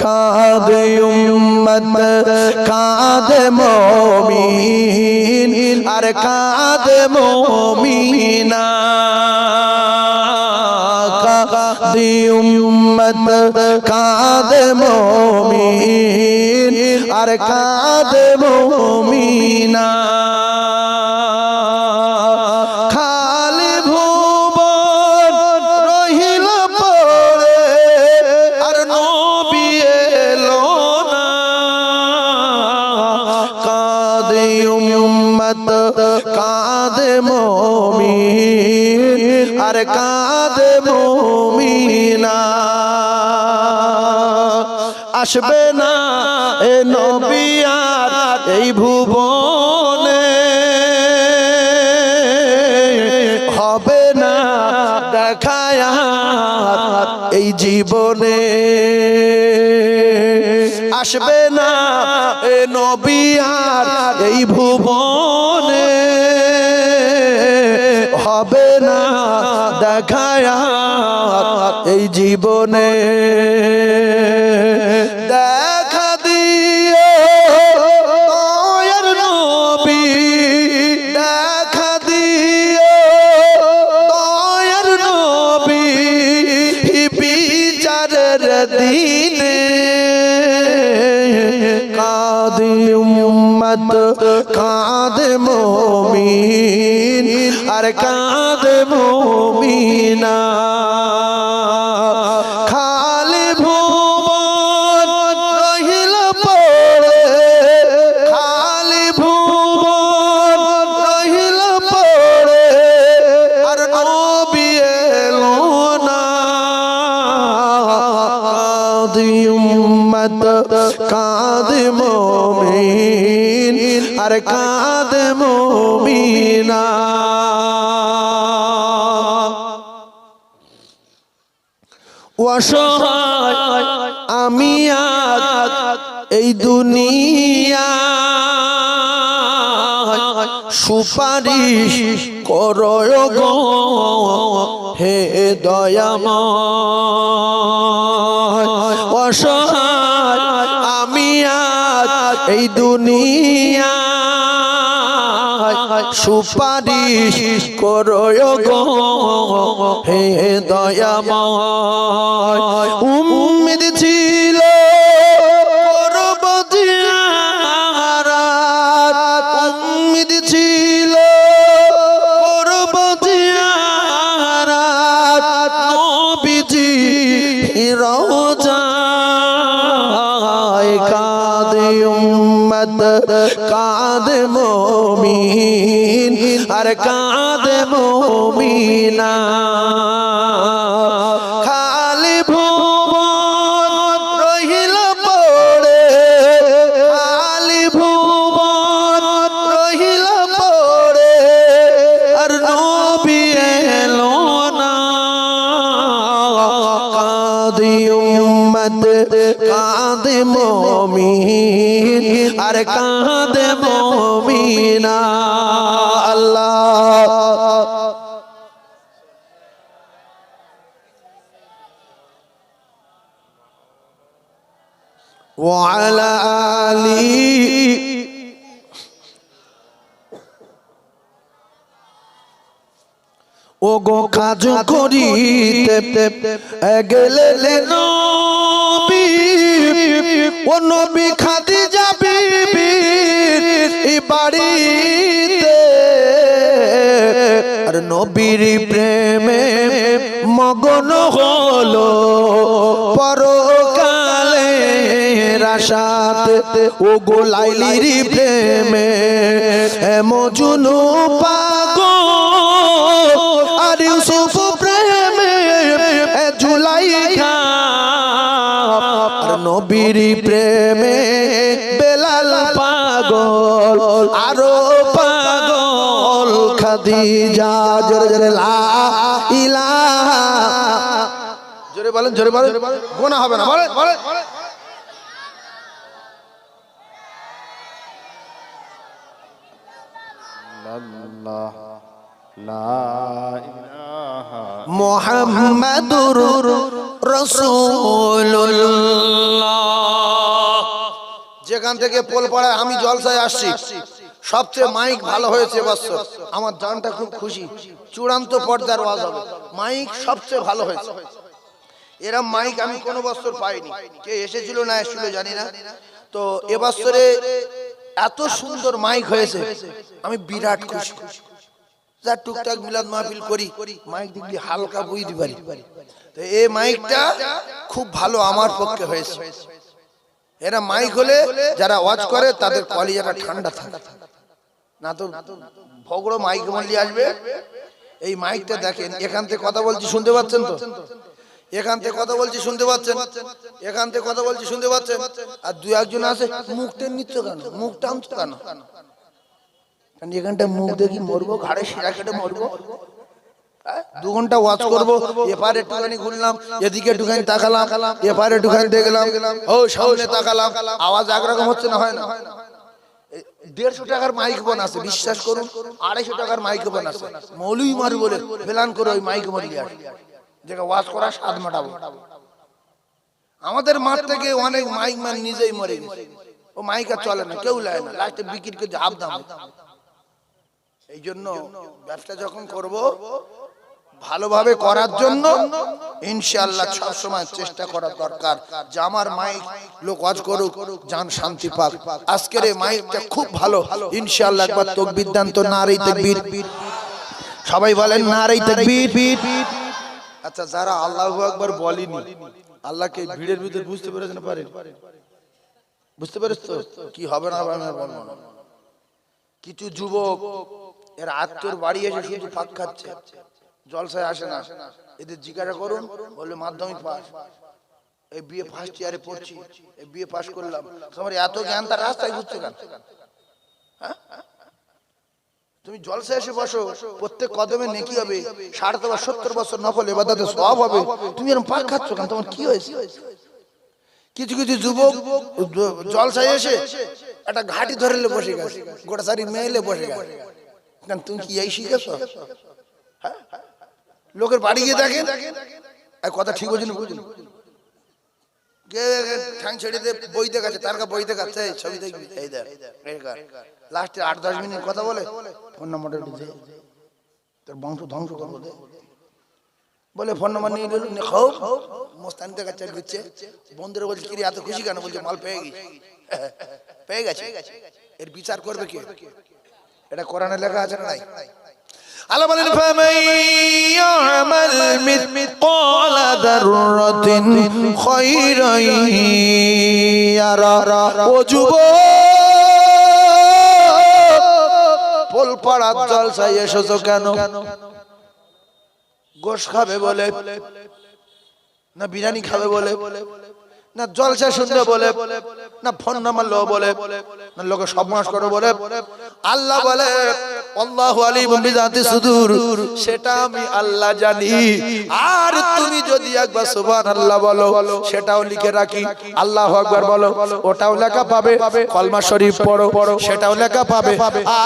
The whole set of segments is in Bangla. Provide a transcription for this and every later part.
কাঁদে উম্মত কাঁদে মুমিন আর কাঁদে মুমিনা কাঁদে উম্মত কাঁদে মুমিন আর কাঁদে মুমিনা খালি ভুবন রহিল পড়ে আর নবী এলো না কাঁদে উম্মত কাঁদে মুমিন আর কাঁদে মুমিনা আসবে না এ নবী আর এই ভুবনে হবে না দেখায়া এই জীবনে আসবে না এ নবী আর এই ভুবনে হবে না দেখায়া এই জীবনে দেখা দিও দয়ার নবী দেখা দিও দয়ার নবী বিচারের দিনে কাঁদে উম্মত কাঁদে মুমিন আর কাঁদে মুমিনা খালি ভুবন রহিল পড়ে খালি ভুবন রহিল পড়ে আর নবী এলো না কাঁদে উম্মত কাঁদে মুমিন আর কাঁদে মুমিনা অসহায় আমি আজ এই দুনিয়া সুপারিশ করো গো হে দয়াময় অসহায় আমি আজ এই দুনিয়া সুপারিশ করো গো হে দয়াময় উম্মীদ ছিল করব জিয়ারাত উম্মীদ ছিল করব জিয়ারাত নবীজি রওজায় কাঁদে উম্মত কাঁদে মুমিন আর কাঁদে মুমিনা খালি ভুবন রহিল পড়ে খালি ভুবন রহিল পড়ে আর নবী এলো না কাঁদে উম্মত কাঁদে মুমিন আর কাঁদে মুমিনা আল্লাহ وعلى آله ওগো কাজ করিতে গেলে নবী ও নবী খাদিজা বিবির বাড়িতে আর নবীর প্রেমে মগন হলো পরকালে রাশাতে ওগো লাইলির প্রেমে মজনু পাগল আর ইউসুফ প্রেমে জুলাইখা আর নবীর প্রেমে বেলাল পাগল আরো পাগল খাদিজা জোরে জোরে লা ইলাহা জোরে বলেন গোনা হবে না বলেন আল্লাহ লা ইলাহা মুহাম্মাদুর রাসূলুল্লাহ যেখান থেকে পোলপাড়ায় আমি জলসায় আসছি সবচেয়ে মাইক ভালো হয়েছে এবছর। আমার জানটা খুব খুশি, চূড়ান্ত পর্যায়ের ওয়াজ হবে, মাইক সবচেয়ে ভালো হয়েছে। এরম মাইক আমি কোনো বছর পাইনি, কে এসেছিল না এসেছিল জানি না। তো এবছরে এত সুন্দর মাইক হয়েছে, আমি বিরাট খুশি। যা টুকটাক মিলাদ মাহফিল করি, মাইক দিকে হালকা বুঝতে পারি। তো এই মাইকটা খুব ভালো আমার পক্ষে হয়েছে। এরা মাইক হলে যারা ওয়াজ করে তাদের কলিজাটা ঠান্ডা থাকে না, তো ভগড়ো মাইক মল্লি আসবে। এই মাইকটা দেখেন, এখান থেকে কথা বলছি শুনতে পাচ্ছেন তো? এখান থেকে কথা বলছি শুনতে পাচ্ছেন? এখান থেকে কথা বলছি শুনতে পাচ্ছেন? আর দুই একজন আছে মুখ টেনে নিচ্ছ কেন, মুখ টানছো কেন? এখানটা মুখ দেখি মরবো, ঘাড়ে শিরা কেটে মরবো। 2 ঘন্টা ওয়াজ করবো, এপারে একটুখানি ঘুরলাম, এদিকে একটুখানি তাকালাম, এপারে একটুখানি দেখলাম, ও সামনে তাকালাম, আওয়াজ একরকম হচ্ছে না, হয় না? 150 টাকার মাইক বোন আছে, বিশ্বাস করুন, 250 টাকার মাইক বোন আছে। মৌলুই মারু বলে ফেলান করে ওই মাইক মরিয়ে আসে, যেটা ওয়াজ করা স্বাদ মাটাবো। আমাদের মাঠ থেকে অনেক মাইক ম্যান নিজেই মরে গেছে, ও মাইক আর চলে না, কেউ লায় না, লাস্টে বিক্রি করে হাফ দাম। এই জন্য ব্যবসা যখন করব ভালোভাবে করার জন্য ইনশাআল্লাহ সবসময় চেষ্টা করা দরকার যে আমার মাইক লোক ওয়াজ করুক, জান শান্তি পাক। আজকের এই মাইকটা খুব ভালো ইনশাআল্লাহ। একবার তাকবীর দেন তো, নারে তাকবীর, সবাই বলেন নারে তাকবীর। আচ্ছা, যারা আল্লাহু আকবার বলেনি, আল্লাহকে ভিড়ের ভিতরে বুঝতে পেরেছেন? পারেন? বুঝতে পেরেছ তো কি হবে না হবে না বলবো না। কিছু যুবক এর আত্মীয়র বাড়ি এসে শুধু পাক খাচ্ছে, জলসায় আসে না। এদের জিজ্ঞাসা করুন, বলে মাধ্যমিক পাস, এই বিএ ফার্স্ট ইয়ারে পড়ছি, এই বিএ পাস করলাম। তোমার এত জ্ঞান, তার রাস্তায় ঘুরছে কেন? তুমি জলসায় এসে বসো, প্রত্যেক কদমে নেকি হবে, 60 বা 70 বছর নফল ইবাদতে সওয়াব হবে। তুমি এরকম পাক খাচ্ছ কেন? তোমার কি হয়েছে? কিছু কিছু যুবক জলসায় এসে একটা ঘাটি ধরে বসে গেছে, গোটা সারি মেলে বসে গেছে। তুমি কি এই শিখেছ? লোকের বাড়ি গিয়ে দেখেন, কথা ঠিক হচ্ছে না, বুঝুন ঠ্যাং ছেড়ে দিয়ে বই দেখাচ্ছে, তার বই দেখাচ্ছে, ছবি দেখবি, এই দেখ লাস্টে 8-10 মিনিট কথা বলে ফোন নাম্বারটা দিতে, তোর বংশ ধ্বংস করবো বলে ফোন নাম্বার নিয়ে গেল, খাও মোস্তানি দেখাচ্ছে, ঘুরছে। বন্ধুরা বলছে কি এত খুশি কেন? বলছে মাল পেয়ে গেছি, পেয়ে গেছে। এর বিচার করবে কে? এটা কোরআনে লেখা আছে না নাই? আল্লাহ বলেন ফামান ইয়ামাল মিসকালা যাররাতিন খায়রান ইয়ারা। ও যুবক, পোলপাড়ার জলসায় এসেছো কেন? গোশ খাবে বলে না, বিরিয়ানি খাবে বলে না, জলসা শুনবে বলে না, ফোন নাম্বার লো বলে না, লোকে সর্বনাশ করে বলে? আল্লাহ বলে আল্লাহু আলিমুম বিযাতিস সুদূর, সেটা আমি আল্লাহ জানি। আর তুমি যদি একবার সুবহানাল্লাহ বলো, সেটাও লিখে রাখি। আল্লাহু আকবার বলো, ওটাও লেখা পাবে। কলমা শরীফ পড়ো, সেটাও লেখা পাবে।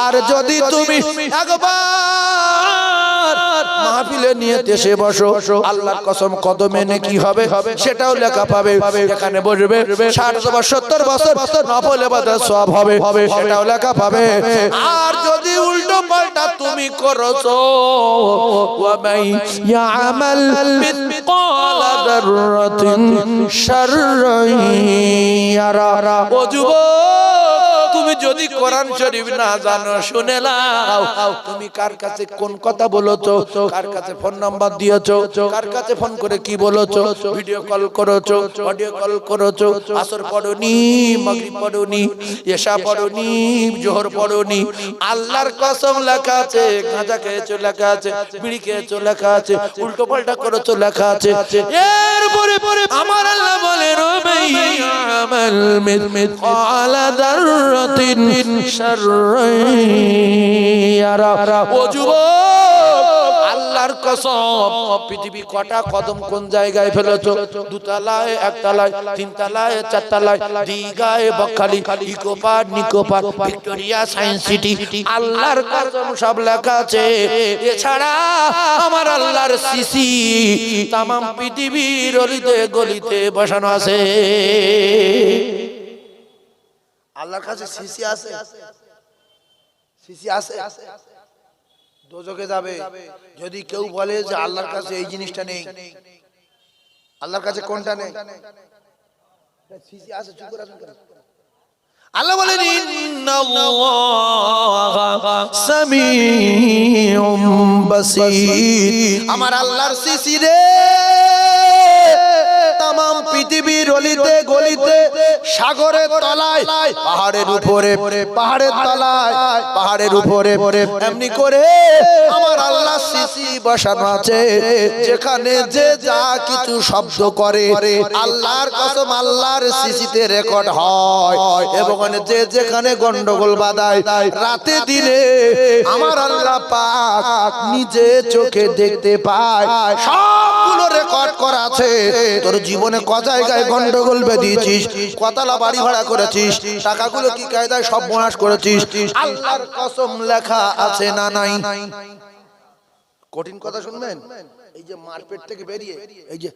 আর যদি তুমি একবার মাহফিলে নিয়ে এসে বসো, আল্লাহর কসম কদমে নেকি হবে, সেটাও লেখা পাবে। এখানে বসবে 60 বা 70 বছর নফল ইবাদত সওয়াব হবে, সেটাও লেখা পাবে। আর যদি উল্টো পাল্টা তুমি করছো, ওয়া মান ইয়ামাল মিসকালা যাররাতিন শাররান ইয়ারা। ও যুবক, তুমি যদি কোরআন শরীফ না জানো, শুনে নাও, তুমি কার কাছে কোন কথা বলেছো, কার কাছে ফোন নাম্বার দিয়েছো, কার কাছে ফোন করে কি বলেছো, ভিডিও কল করেছো, অডিও কল করেছো, আসর পড়োনি, মাগরিব পড়োনি, এশা পড়োনি, জোহর পড়োনি, আল্লাহর কসম লেখা আছে। গাঁজা খেয়েছো লেখা আছে, বিড়ি খেয়েছো লেখা আছে, উল্টো পাল্টা করেছো লেখা আছে। এরপরে আমার আল্লাহ বলে রমাইয়ামাল মিসকালা যাররাতিন শাররান ইয়ারা। ও যুবক, আল্লাহর কসম, পৃথিবী কটা কদম কোন জায়গায় ফেলেছো? 2 তলায়, 1 তলায়, 3 তলায়, 4 তলায়, দীঘায়, Bakkhali, Eco Park, Nicco Park, Victoria, science City, আল্লাহর কসম সব লেখা আছে। এছাড়া আমার আল্লাহর সিসি তাম পৃথিবীর অলিতে গলিতে বসানো আছে। আল্লাহর কাছে সিসি আছে, সিসি আছে, দোজখে যাবে। যদি কেউ বলে যে আল্লাহর কাছে এই জিনিসটা নেই, আল্লাহর কাছে কোনটা নেই? সিসি আছে, চুপ করে আছেন কেন? আল্লাহ বলেন ইন্নাল্লাহা সামিউম বাসীর, আমার আল্লাহর সিসি রে तमाम পৃথিবীর অলিতে গলিতে, সাগরের তলায়, পাহাড়ের উপরে, পাহাড়ের তলায়, পাহাড়ের উপরে, এমনি করে আমার আল্লাহ সিসি বসানো আছে। যেখানে যে যা কিছু শব্দ করে আল্লাহর কসম আল্লাহর সিসিতে রেকর্ড হয়, এবং যে যেখানে গন্ডগোল বাঁধায় রাতে দিনে আমার আল্লাহ পাক নিজে চোখে দেখতে পায়, সবগুলো রেকর্ড করা আছে। তোর জীবনে ক জায়গায় গন্ডগোল বেঁধেছিস, কতলা বাড়ি ভাড়া করেছিস, টাকাগুলো কি কায়দায় সব বোনাস করেছিস, আল্লাহর কসম লেখা আছে না নাই? কঠিন কথা শুনবেন, এই যে মারপেট থেকে বেরিয়ে এই যে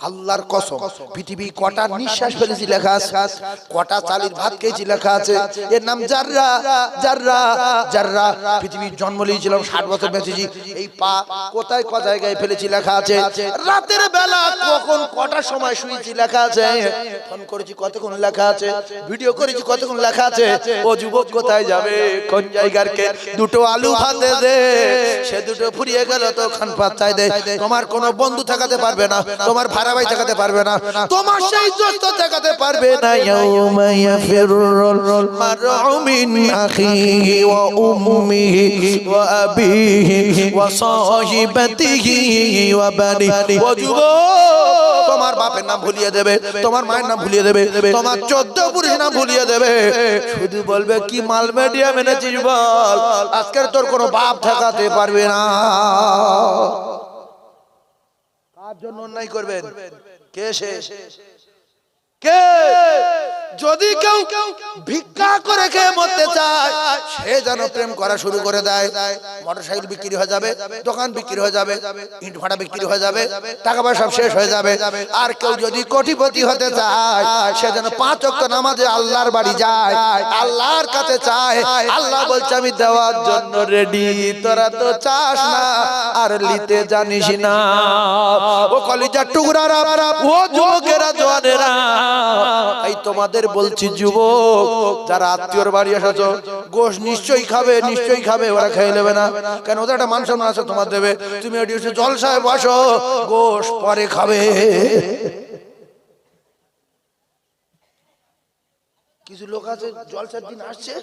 আল্লাহর কসম পৃথিবী কটা নিঃশ্বাস ফেলেছি লেখা আছে, কটা চালির ভাত খেয়েছি লেখা আছে। এর নাম জাররা, জাররা, জাররা। পৃথিবীর জন্ম নিয়েছিলাম 60 বছর বেঁচেছি, এই পা কোথায় ক জায়গায় ফেলেছি লেখা আছে। রাতের বেলা কখন কটা সময় শুয়েছি লেখা আছে, ফোন করেছি কতক্ষণ লেখা আছে, ভিডিও করেছি কতক্ষণ লেখা আছে। ও যুবক কোথায় যাবে, কোন জায়গার কে দুটো আলু ভাতে দে, সে দুটো ফুরিয়ে গেল তো খান পাত চাই দে। তোমার কোনো বন্ধু ঠেকাতে পারবে না, তোমার ভাড়া ভাই ঠেকাতে পারবে না, তোমার সেই দোস্ত ঠেকাতে পারবে না। ইয়াউমা ইয়াফিরুল মারউ মিন আখিহি ওয়া উম্মিহি ওয়া আবিহি ওয়া সাহিবাতিহি ওয়া বানিহি। ও যুবক, তোমার বাপের নাম ভুলিয়ে দেবে, তোমার মায়ের নাম ভুলিয়ে দেবে, তোমার 14 পুরুষের নাম ভুলিয়ে দেবে, শুধু বলবে কি মাল মিডিয়া মেনেছিস বল। আজকের তোর কোনো বাপ ঠেকাতে পারবে না। কার জন্য অন্যায় করবেন? কে সে? কে? যদি কেউ ভিক্ষা করে খেয়ে মরতে চায়, সে যেন প্রেম করা শুরু করে দেয়। মোটরসাইকেল বিক্রি হয়ে যাবে, দোকান বিক্রি হয়ে যাবে, ইট ভাটা বিক্রি হয়ে যাবে, টাকা পয়সা সব শেষ হয়ে যাবে। আর কেউ যদি কোটিপতি হতে চায়, সে যেন 5 ওয়াক্ত নামাজে আল্লাহর বাড়ি যায়, আল্লাহর কাছে চায়। আল্লাহ বলছে আমি দেওয়ার জন্য রেডি, তোরা তো চাস না আর নিতে জানিস না। ও কলিজার টুকরারা, ও যুবকেরা, জওয়ানেরা, এই তোমাদের বলছি যুবক, যারা আত্মীয়র বাড়ি এসেছো, গোশ নিশ্চয়ই খাবে, নিশ্চয়ই খাবে, ওরা খেয়ে নেবে না কেন? ওদের একটা মান সম্মান আছে, তোমার দেবে। তুমি এটি জলসায় বসো, গোশ পরে খাবে। কিছু লোক আছে জলসার দিন আসছে,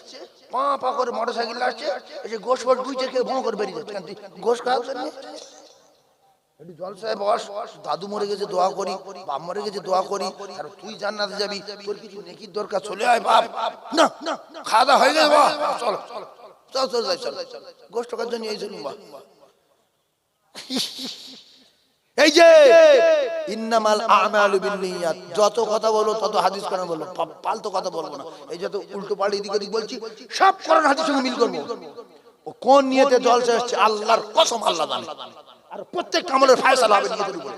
পা পা করে মোটরসাইকেল আসছে, এই যে গোশ ফোশ বুঝে খেয়ে ভঁ করে বেরিয়ে যাচ্ছে। গোশ খাওয়ার জন্য জলসায় বস, দাদু মরে গেছে দোয়া করি, বাপ মরে গেছে দোয়া করি, আর তুই জান্নাতে যাবি, তোর কিছু নেকির দরকার, চলে আয় বাপ। না খাওয়া দাওয়া হয়ে গেছে, চল চল চল চল চল, গোষ্ঠ কার জন্য এই জন্য। এই যে ইন্নামাল আমালু বিন্নিয়াত, যত কথা বলো তত হাদিস কোরআন বলো, পাল্টো কথা বলবো না। এই যত উল্টো পাল্টা এদিক ওদিক বলছি, সব কোরআন হাদিসের সঙ্গে মিল করবো। ও কোন নিয়তে জলসা আসছে আল্লাহর কসম আল্লাহ জানে, আর প্রত্যেক আমলের ফয়সালা হবে নিয়তের উপরে।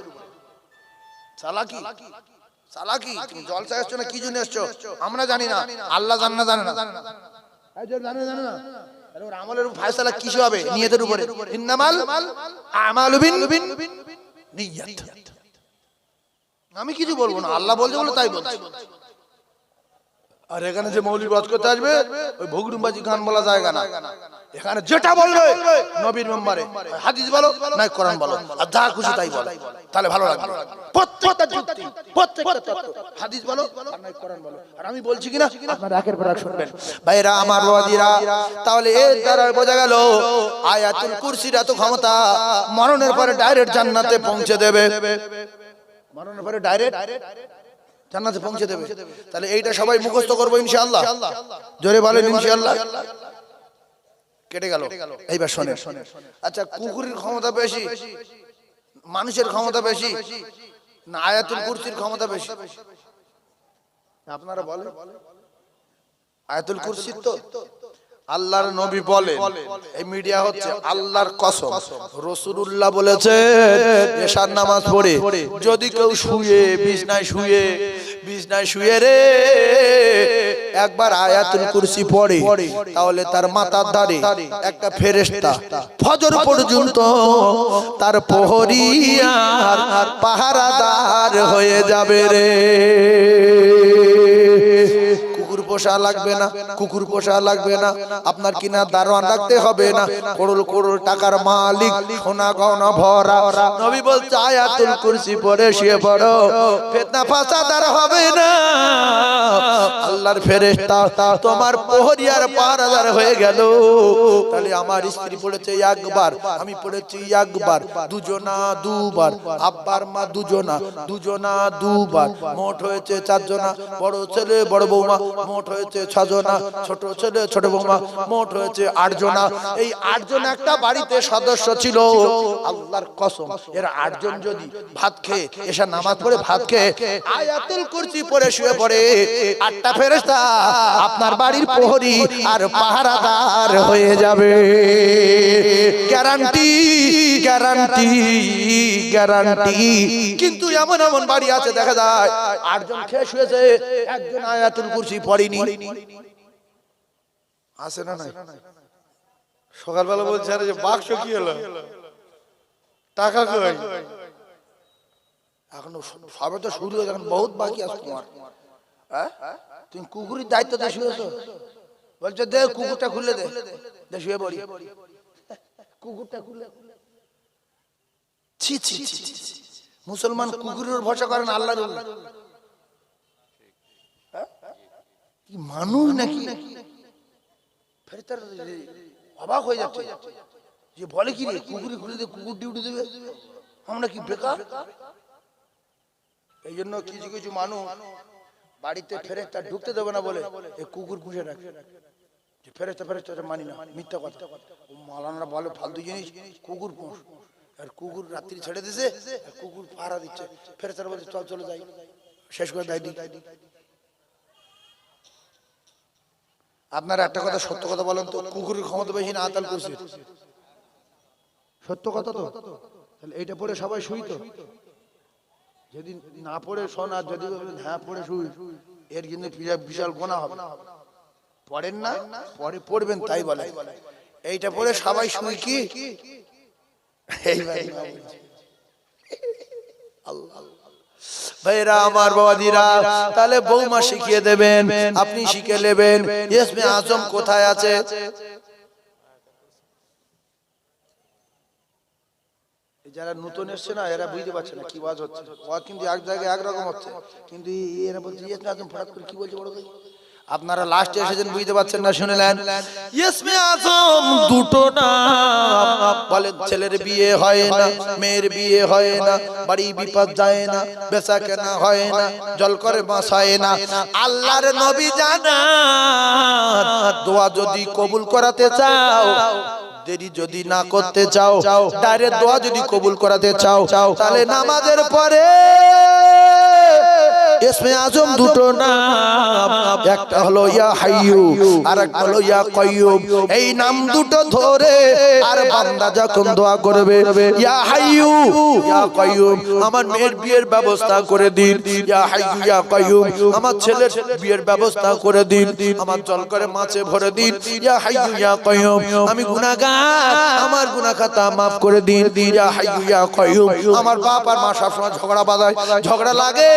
চালাকি চালাকি, তুমি জলসা আসছো না কি জন্য আসছো আমরা জানি না, আল্লাহ জানে না, জানে না, এই যে জানে জানে না, আর ওর আমলের ফয়সালা কিসে হবে? নিয়তের উপরে। ইন্নামাল আমালু বিন্নিয়াত। আমি কিছু বলবো না, আল্লাহ বলছে বলে তাই বলছি। আর এখানে যে মৌলবি ওয়াজ করতে আসবে, ওই ভগরুমবাজি গান বলা জায়গা না। এখানে যেটা বলবে নবীর মেম্বারে, হাদিস বলো না কোরআন বলো, আর যা খুশি তাই বলো, তাহলে ভালো লাগবে। প্রত্যেকটা যুক্তি, প্রত্যেকটা তত্ত্ব হাদিস বলো আর নাই কোরআন বলো। আর আমি বলছি কিনা আপনারা একের পর এক শুনবেন ভাইরা আমার বাবাজিরা। তাহলে এর দ্বারা বোঝা গেল আয়াতুল কুরসির এত ক্ষমতা, মরণের পরে ডাইরেক্ট জান্নাতে পৌঁছে দেবে, মরণের পরে ডাইরেক্ট জান্নাতে পৌঁছে দেবে। তাহলে এইটা সবাই মুখস্থ করবো ইনশাআল্লাহ, জোরে বলেন ইনশাআল্লাহ। কেটে গেল, এইবার শোনেন। আচ্ছা, কুকুরের ক্ষমতা বেশি, মানুষের ক্ষমতা বেশি না আয়াতুল কুরসির ক্ষমতা বেশি? আপনারা বলেন। আয়াতুল কুরসির তো আল্লাহর নবী বলেন, এই মিডিয়া হচ্ছে আল্লাহর কসম, রাসূলুল্লাহ বলেছে এশার নামাজ পড়ে যদি কেউ বিছনায় শুয়ে রে একবার আয়াতুল কুরসি পড়ে, তাহলে তার মাথার ধারে একটা ফেরেশতা ফজর পর্যন্ত তার প্রহরী আর পাহারাদার হয়ে যাবে রে। কুকুর পোষা লাগবে না, আপনার কিনা দারোয়ান রাখতে হবে না, করোড় করোড় টাকার মালিক, সোনা গহনা ভরা। নবী বলছে আয়াতুল কুরসি পড়ে শুয়ে পড়ো, ফিতনা ফাসাদ হবে না। আল্লাহর ফেরেশতা তোমার প্রহরী আর পাহারাদার হয়ে গেল। তাহলে আমার স্ত্রী পড়েছে একবার, আমি পড়েছি একবার, দুজনা দুবার, আব্বার মা দুজনা দুবার, মোট হয়েছে 4 জনা। বড় ছেলে বড় বৌমা মোট হয়েছে 6 জনা, ছোট ছেলে ছোট বৌমা মোট হয়েছে 8 জনা। এই 8 জন একটা বাড়িতে সদস্য ছিল। আল্লাহর কসম, এর 8 জন যদি ভাত খেয়ে এসে নামাজ পড়ে ভাত খেয়ে আয়াতুল কুরসি পড়ে শুয়ে পড়ে, 8টা ফেরেশতা আপনার বাড়ির প্রহরী আর পাহারাদার হয়ে যাবে। Guarantee guarantee guarantee. কিন্তু এমন এমন বাড়ি আছে দেখা যায় 8 জন খেয়ে শুয়েছে, একজন আয়াতুল কুরসি পড়েনি। আছে না নাই? সকালবেলা বলছে আরে যে বাক্স কি হলো, টাকা কই? এখন সবে তো শুরু হয়ে, এখন বহুত বাকি আছে তোমার। হ্যাঁ, তুমি কুকুরের দায়িত্ব দিয়ে শুয়েছো, বলছো দে কুকুরটা খুলে দে, শুয়ে পড়ি। কুকুরটা খুলে, ছি ছি ছি, মুসলমান কুকুরের ভরসা করেন আল্লাহর উপর। কি মানুষ নাকি? ফেরেশতার অবাক হয়ে যাচ্ছে যে বলে কি রে, কুকুরই খুলে দিয়ে কুকুর ডিউটি দেবে, আমরা কি বেকার? এই জন্য কিছু কিছু মানুষ বাড়িতে ফেরেশতা ঢুকতে দেবে না বলে এই কুকুর পুষে রাখে। যে ফেরেশতা মানি না, মিথ্যা কথা। মাওলানারা বলে ফালতু জিনিস, কুকুর পোষ। আর কুকুর রাত্রি ছেড়ে দিছে, কুকুর পাহারা দিচ্ছে। ফেরেশতারা বলছে চল চলে যাই, শেষ করে দেয়। আপনারা একটা কথা সত্য কথা বলেন তো, কুকুরের ক্ষমতা বেশি না আয়াতুল কুরসির? সত্য কথা তো। তাহলে এইটা পড়ে সবাই শুই তো? যদি না পড়ে শোনা, যদি হ্যাঁ পড়ে শুই, এর কিন্তু বিশাল গুনাহ হবে। পড়েন না, পরে পড়বেন তাই বলে। এইটা পড়ে সবাই শুই কি? ভাইরা আমার, বাবাজিরা, তাহলে বৌমা শিখিয়ে দেবেন, আপনি শিখে নেবেন ইসমে আজম কোথায় আছে। যারা নতুন এসছে না, এরা বুঝতে পারছে না কি ওয়াজ হচ্ছে। ওয়াজ কিন্তু এক জায়গায় একরকম হচ্ছে, কিন্তু এরা বলছে ইসমে আজম ফটাক করে কি বলছে বড় ভাই। আপনারা লাস্টে এসেছেন, বুঝতে পারছেন না, শুনলেন ইসমে আজম দুটো নাম। বলে ছেলের বিয়ে হয় না, মেয়ের বিয়ে হয় না, বাড়ি বিপদ যায় না, বেচা কেনা হয় না, জল করে বাঁচায় না। আল্লাহর নবী জানান, দোয়া যদি কবুল করাতে চাও, দেরি যদি না করতে চাও, ডাইরেক্ট দোয়া যদি কবুল করাতে চাও, তাহলে নামাজের পরে ইসমে আজম দুটো নাম, একটা হলো ইয়া হাইয়ু আর একটা হলো ইয়া কাইয়ুম। এই নাম দুটো ধরে আর বান্দা যখন দোয়া করবে, ইয়া হাইয়ু ইয়া কাইয়ুম আমার মেয়ের বিয়ের ব্যবস্থা করে দিন, ইয়া হাইয়ু ইয়া কাইয়ুম আমার ছেলের বিয়ের ব্যবস্থা করে দিন, আমার জল করে মাছে ভরে দিন, ইয়া হাইয়ু ইয়া কাইয়ুম আমি গুনাহগার, আমার গুনাহ খাতা maaf করে দিন, ইয়া হাইয়ু ইয়া কাইয়ুম আমার বাপ আর মা সবসময় ঝগড়া বাঁধায়, ঝগড়া লাগে,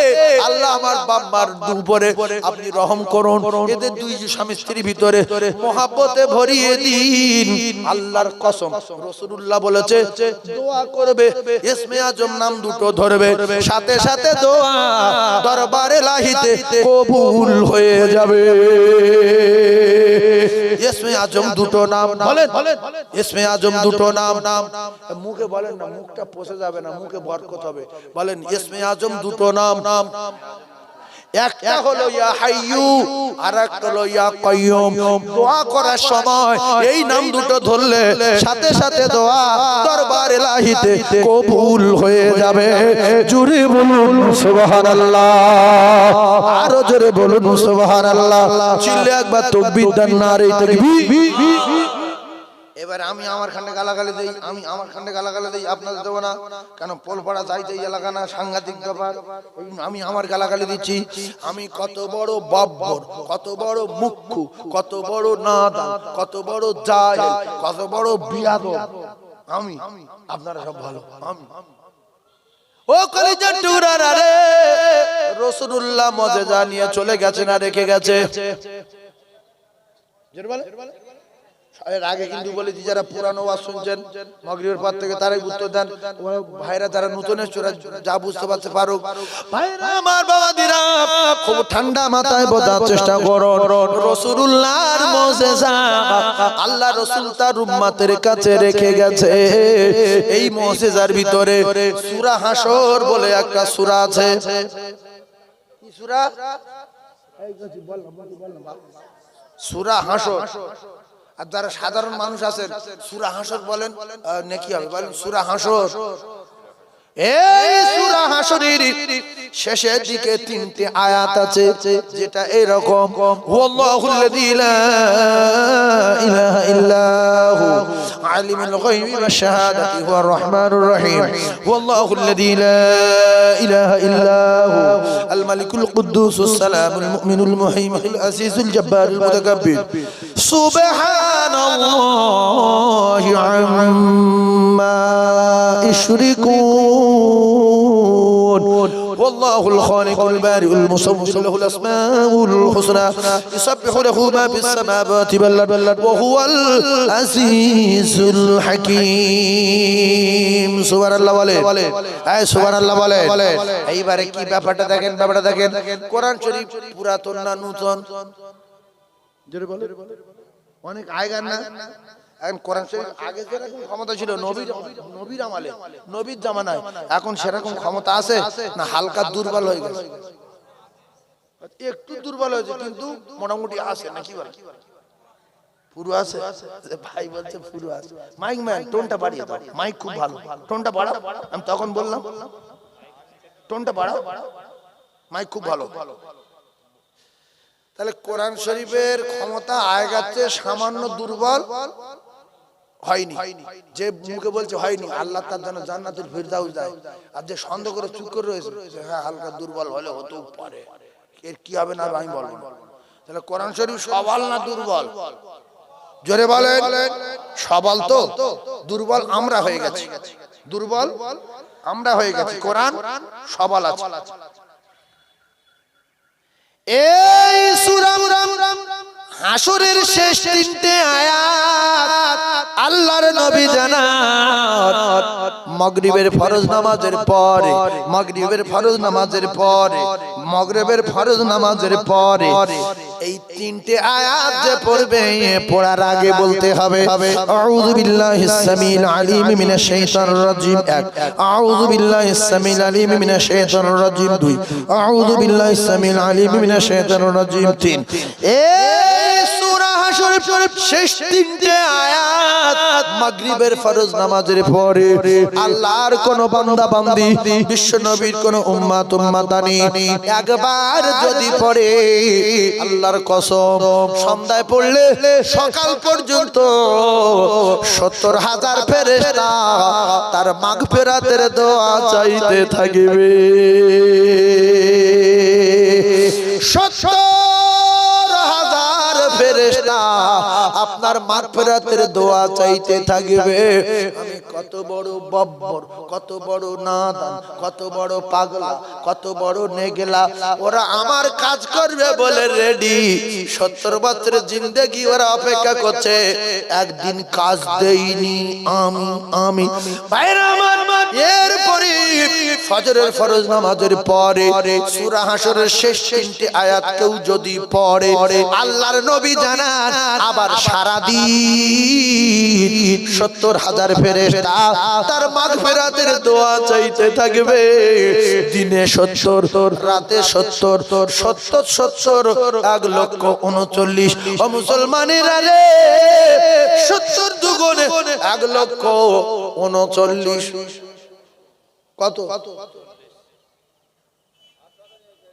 আল্লাহ আমার বাপ মার উপরে আপনি রহম করুন, এদের দুই স্বামী স্ত্রীর ভিতরে মহব্বতে ভরিয়ে দিন। আল্লাহর কসম, রাসূলুল্লাহ বলেছে দোয়া করবে, ইসমে আজম নাম দুটো ধরবে, সাথে সাথে দোয়া দরবারে লাহিতে কবুল হয়ে যাবে। ইসমে আজম দুটো নাম বলেন, ইসমে আজম দুটো নাম। মুখে বলেন না, মুখটা পচে যাবে না, মুখে বরকত হবে। বলেন ইসমে আজম দুটো নাম। একটা হলো ইয়া হাইয়ু আর একটা হলো ইয়া কাইয়ুম। দোয়া করার সময় এই নাম দুটো ধরলে সাথে সাথে দোয়া দরবার ইলাহিতে কবুল হয়ে যাবে। জোরে বলুন সুবহানাল্লাহ, আরো জোরে বলুন সুবহানাল্লাহ। চিল্লে একবার তাকবীর দেন, নারে তাকবীর। এবার আমি আমার খান্ডে গালাগালি দেই, আপনাদের দেবো না কেন? পোলপাড়া যাইতে এলাকা না, সাংঘাতিক ব্যাপার। আমি আমার গালাগালি দিচ্ছি। আমি কত বড় বাব্বর, কত বড় মুখ্যু, কত বড় নাদান, কত বড় জাহেল, কত বড় বিয়াদব আমি। আপনারা সব ভালো। আমি ও কলিজার টুকরারা রে, রাসূলুল্লাহ মুজিজা নিয়ে চলে গেছে না রেখে গেছে? এর আগে কিন্তু বলেছি যারা পুরানো ওয়াজ শুনছেন মাগরিবের পর থেকে তারাই উত্তর দেন। ভাইরা যারা নতুন এসেছে ওরা যা বুঝতে পারতে পারো। ভাইরা আমার বাবাদিরা খুব ঠান্ডা মাথায় বোঝার চেষ্টা করো। রাসূলুল্লাহর মুজিজা আল্লাহ রাসূল তার উম্মতের কাছে রেখে গেছে। এই মুজিজার ভিতরে সূরা হাসর বলে একটা সূরা আছে। কি সূরা? সূরা হাসর। আর যারা সাধারণ মানুষ আছেন সূরা হাসর বলেন, নেকি হবে, বলেন সূরা হাসর। এই সূরা হাসরের শেষের দিকে 3টে আয়াত আছে যেটা এরকম, ওয়াল্লাহুল্লাযী লা ইলাহা ইল্লাহু আলিমুল গায়বি ওয়াশ শাহাদাতি হুয়ার রহমানুর রহিম, ওয়াল্লাহুল্লাযী লা ইলাহা ইল্লাহু আল মালিকুল কুদ্দুসুস সালামুল মুমিনুল মুহাইমিনুল আজিজুল জব্বারুল মুতাকাব্বির, সুবহানাল্লাহি আম্মা ইশরিকুন, والله الخالق البارئ المصور له الأسماء الحسنى يسبح له ما في السماوات والأرض وهو العزيز الحكيم। সুবহানাল্লাহ বলে, এই সুবহানাল্লাহ বলে। এইবারে কি ব্যাপারটা দেখেন, কোরআন শরীফ পুরাতন না নতুন? জোরে বলে। অনেক আগের না? এখন কোরআন শরীফ আগে যেরকম ক্ষমতা ছিল নবীর আমলে, নবীর জামানায়, এখন সেরকম ক্ষমতা আছে না? হালকা দুর্বল হয়ে গেছে, একটু দুর্বল হয়েছে, কিন্তু মোটামুটি আছে নাকি বলে? পুরো আছে? ভাই বলছে পুরো আছে। মাইক ম্যান টোনটা বাড়িয়ে দাও, মাইক খুব ভালো, টোনটা বাড়াও। আমি তখন বললাম টোনটা বাড়াও, মাইক খুব ভালো। তাহলে কোরআন শরীফের ক্ষমতা আগের চেয়ে সামান্য দুর্বল হয়নি। যে মুখে বলছে হয়নি, আল্লাহ তার জন্য জান্নাতুল ফিরদাউস দেয়। আর যে সন্দেহ করে চুপ করে রয়েছে, হ্যাঁ হালকা দুর্বল হলে হতেও পারে, এর কি হবে না আমি বলবো না। তাহলে কোরআন শরীফ সবল না দুর্বল? জোরে বলেন। সবল তো, দুর্বল আমরা হয়ে গেছি, দুর্বল আমরা হয়ে গেছি, কোরআন সবল আছে। এই সূরা হাসরের শেষ 3টে আয়াত আল্লাহর নবী জানান মাগরিবের ফরজ নামাজের পরে, মাগরিবের ফরজ নামাজের পরে, মাগরিবের ফরজ নামাজের পরে এই 3টে আয়াত যে পড়বে, পড়ার আগে বলতে হবে আউযু বিল্লাহিস সামিল আলিম মিনাশ শাইতানির রাজিম 1, আউযু বিল্লাহিস সামিল আলিম মিনাশ শাইতানির রাজিম 2, আউযু বিল্লাহিস সামিল আলিম মিনাশ শাইতানির রাজিম 3। এই সূরা হাসরের শেষ 3টে আয়াত মাগরিবের ফরজ নামাজের পরে আল্লাহর কোন বান্দা বান্দি, বিশ্ব নবীর কোন উম্মত উম্মতানি একবার যদি পড়ে, আল্লাহর কসম সন্ধ্যায় পড়লে সকাল পর্যন্ত 70,000 ফেরেশতা তার মাগফিরাতের দোয়া চাইতে থাকবে। 70,000 ফেরেশতা আপনার মাগফিরাতের দোয়া চাইতে থাকবে। আমি কত বড় বব্বর, কত বড় নাদান, কত বড় পাগলা, কত বড় নেগেলা, ওরা আমার কাজ করবে বলে রেডি। 70 বছরের জিন্দেগি ওরা অপেক্ষা করছে, একদিন কাজ দেইনি আমি। ভাইরা আমার, এরপরে ফজরের ফরজ নামাজের পরে সূরা হাসরের শেষ 3টে আয়াত কেউ যদি পড়ে, আল্লাহর নবী জানান আবার সারা সারাদিন 70,000 ফেরেশতা তার মাগফিরাতের দোয়া চাইতে থাকবে। দিনে 70, রাতে 70, 1,39,000 ও মুসলমানেরা রে 70 দুগুণে 1,39,000 কত?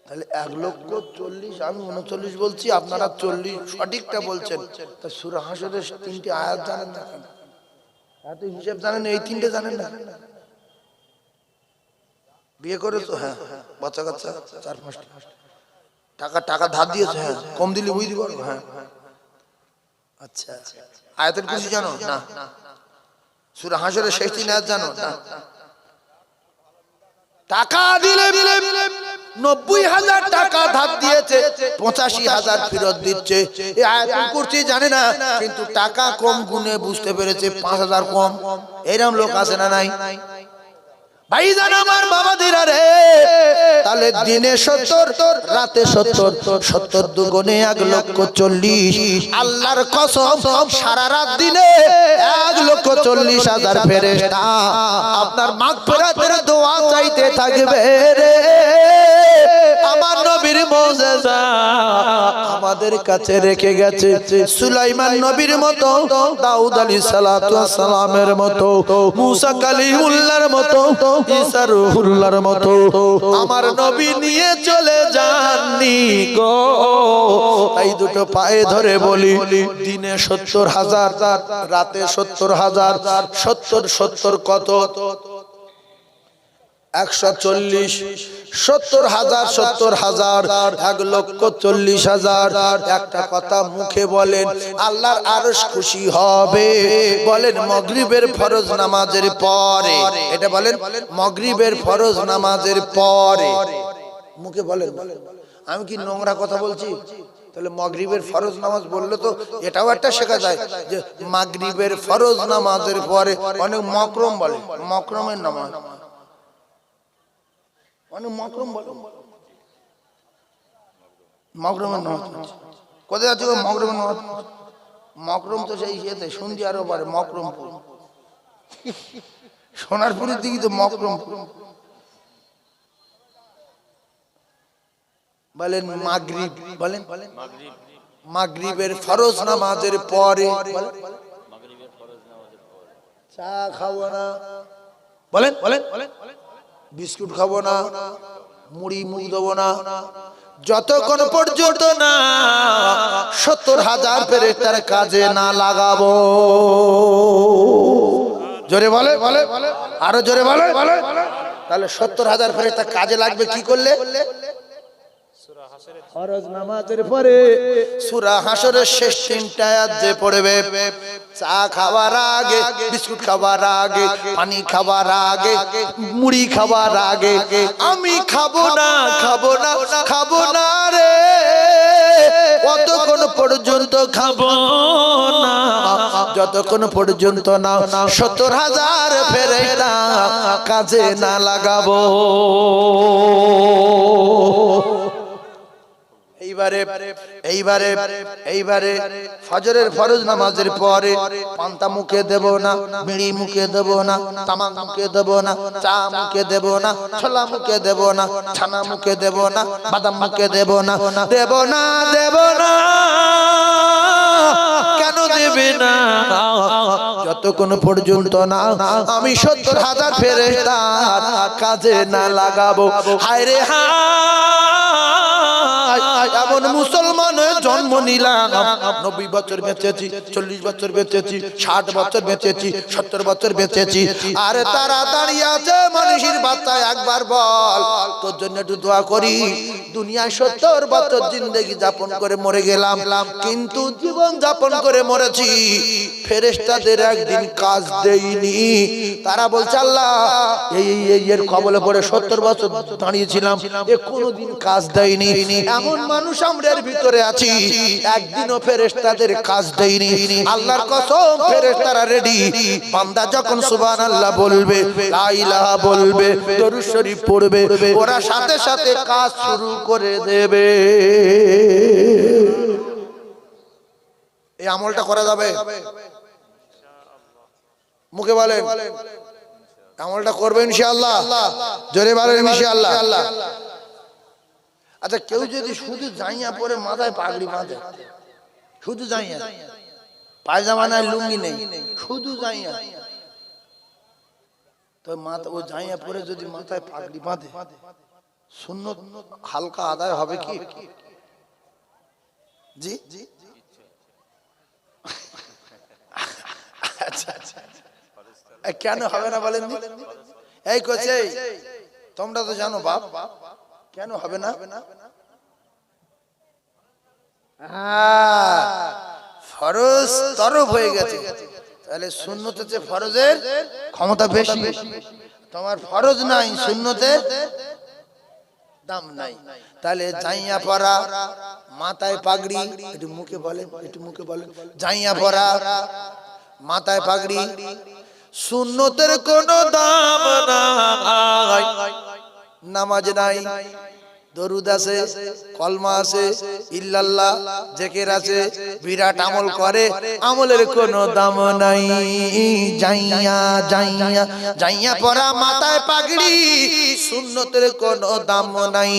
তাহলে 1,40,000 আমি 39 বলছি, আপনারা 40 সঠিকটা বলছেন। তা সূরা হাশরের 3টি আয়াত জানেন না? এত হিসাব জানেন, এই 3টে জানেন না? বিয়ে করেছো? হ্যাঁ। বাচ্চা কাচ্চা 4-5টি। টাকা ধার দিয়েছো? হ্যাঁ। কম দিলে বুঝতে পারবো? হ্যাঁ। আচ্ছা, আয়াতের কুরসি জানো না? সূরা হাশরের শেষ 3 আয়াত জানো না? টাকা দিলে 90,000 টাকা ধার দিয়েছে, 85,000 ফেরত দিচ্ছে। এই আয়াতুল কুরসি জানে না, কিন্তু টাকা কম গুনে বুঝতে পেরেছে 5,000 কম। এরকম লোক আছে না নাই? ভাইজান আমার বাবাদের রে, তাহলে দিনে 70, রাতে 70 দুগুণে 1,40,000। আল্লাহর কসম সারা রাত দিনে 1,40,000 ফেরেশতা আপনার মাগফিরাতের দোয়া চাইতে থাকবে রে। আমার নবীর মুজিজা আমাদের কাছে রেখে গেছে। সুলাইমান নবীর মতো, দাউদ আলাইহিস সালাতু ওয়াস সালামের মতো, মুসা কালিমুল্লাহর মতো, ঈসা রূহুল্লাহর মতো আমার নবী নিয়ে চলে যাননি গো। এই দুটো পায়ে ধরে বলি, দিনে 70,000, রাতে 70,000, 70 কত? 140, 70,000, 1,40,000। একটা কথা মুখে বলেন, আল্লাহর আরশ খুশি হবে। বলেন মাগরিবের ফরজ নামাজের পরে। এটা বলেন মাগরিবের ফরজ নামাজের পরে। মুখে বলেন। আমি কি নোংরা কথা বলছি? তাহলে মাগরিবের ফরজ নামাজ বললে তো এটাও একটা শেখা যায় যে মাগরিবের ফরজ নামাজের পরে। অনেক মকরম বলে, মকরমের নামাজ, অনেক মকরম বলে, মকরমের নামাজ। কোথায় আছে মকরমের নামাজ? মকরম তো সেই ইয়েতে সন্ধি আরো পারে, মকরমপুর, সোনারপুরের দিকে তো মকরমপুর। বলেন মাগরিব, বলেন মাগরিবের ফরজ নামাজের পরে। চা খাবো না, বলেন বিস্কুট খাবো না, মুড়ি মুখ দেবো না, যতক্ষণ পর্যন্ত না 70,000 ফেরেশতার কাজে না লাগাবো। জোরে বলে, আরো জোরে বলে। তাহলে 70,000 ফেরেশতা কাজে লাগবে কি করলে? ফরজ নামাজের পরে সূরা হাশরের শেষ 3টা আয়াত যে পড়বে, চা খাওয়ার আগে, বিস্কুট খাওয়ার আগে, পানি খাওয়ার আগে, মুড়ি খাওয়ার আগে আমি খাবো না রে, কতক্ষণ পর্যন্ত খাবো না? যতক্ষণ পর্যন্ত না 70,000 ফেরেশতা কাজে না লাগাবো। এইবারে ফজরের ফরজ নামাজের পরে পান্তা মুখে দেব না, বিড়ি মুখে দেব না, তামাক মুখে দেব না, চা মুখে দেব না, ছোলা মুখে দেব না, ছানা মুখে দেব না, বাদাম মুখে দেব না। কেন দেবে না? যতক্ষণ পর্যন্ত না আমি 70,000 ফেরেশতার কাজে না লাগাবো। হায় রে এমন মুসলমানের জন্ম নিলাম, 90 বছর বেঁচেছি, 40 বছর বেঁচেছি, 60 বছর বেঁচেছি, 70 বছর বেঁচেছি, আরে তারা দাঁড়িয়ে আছে মানুষের বাচ্চা। একবার বল তোর জন্য একটু দোয়া করি। দুনিয়ায় 70 বছর জিন্দেগি যাপন করে মরে গেলাম, কিন্তু জীবন যাপন করে মরেছি। ফেরেশতাদের একদিন কাজ দেইনি। তারা বলছে আল্লাহ এর কবলে পড়ে 70 বছর দাঁড়িয়েছিলাম, এ কোনোদিন কাজ দেয়নি। এমন মানুষ আমরার ভিতরে আছি, একদিনও ফেরেশতাদের কাজ দেয়নি। আল্লাহর কসম ফেরেশতারা রেডি। বান্দা যখন সুবহানাল্লাহ বলবে, লা ইলাহা বলবে, দরুদ শরীফ পড়বে, ওরা সাথে সাথে কাজ শুরু করে দেবে। এই আমলটা করা যাবে? মুখে বলেন আমলটা করবে ইনশাআল্লাহ। জোরে বলেন ইনশাআল্লাহ। আচ্ছা কেউ যদি শুধু জাইয়া পরে মাথায় পাগড়ি বাঁধে, শুধু জাইয়া, পায়জামা নাই লুঙ্গি নেই, শুধু জাইয়া, তো মাথা ও জাইয়া পরে যদি মাথায় পাগড়ি বাঁধে সুন্নত হালকা আদায় হবে কি? জি আচ্ছা আচ্ছা কেন হবে না বলেন? এই কোচে তোমরা তো জানো বাপ, কেন হবে না? ফরজ তরফ হয়ে গেছে, তাহলে সুন্নতের চেয়ে ফরজের ক্ষমতা বেশি। তোমার ফরজ নাই, সুন্নতের দাম নাই। তাহলে জাইয়া পরা, মাথায় পাগড়ি, একটু মুখে বলেন, একটু মুখে বলেন, জাইয়া পরা, মাথায় পাগড়ি, সুন্নতের কোনো দাম নাই। নামাজ নাই, দরুদ আছে, কলমা আছে, ইল্লাল্লাহ জিকির আছে, বিরাট আমল করে, আমলের কোনো দাম নাই। জাইয়া জাইয়া জাইয়া পরা, মাথায় পাগড়ি, সুন্নতের কোনো দাম নাই।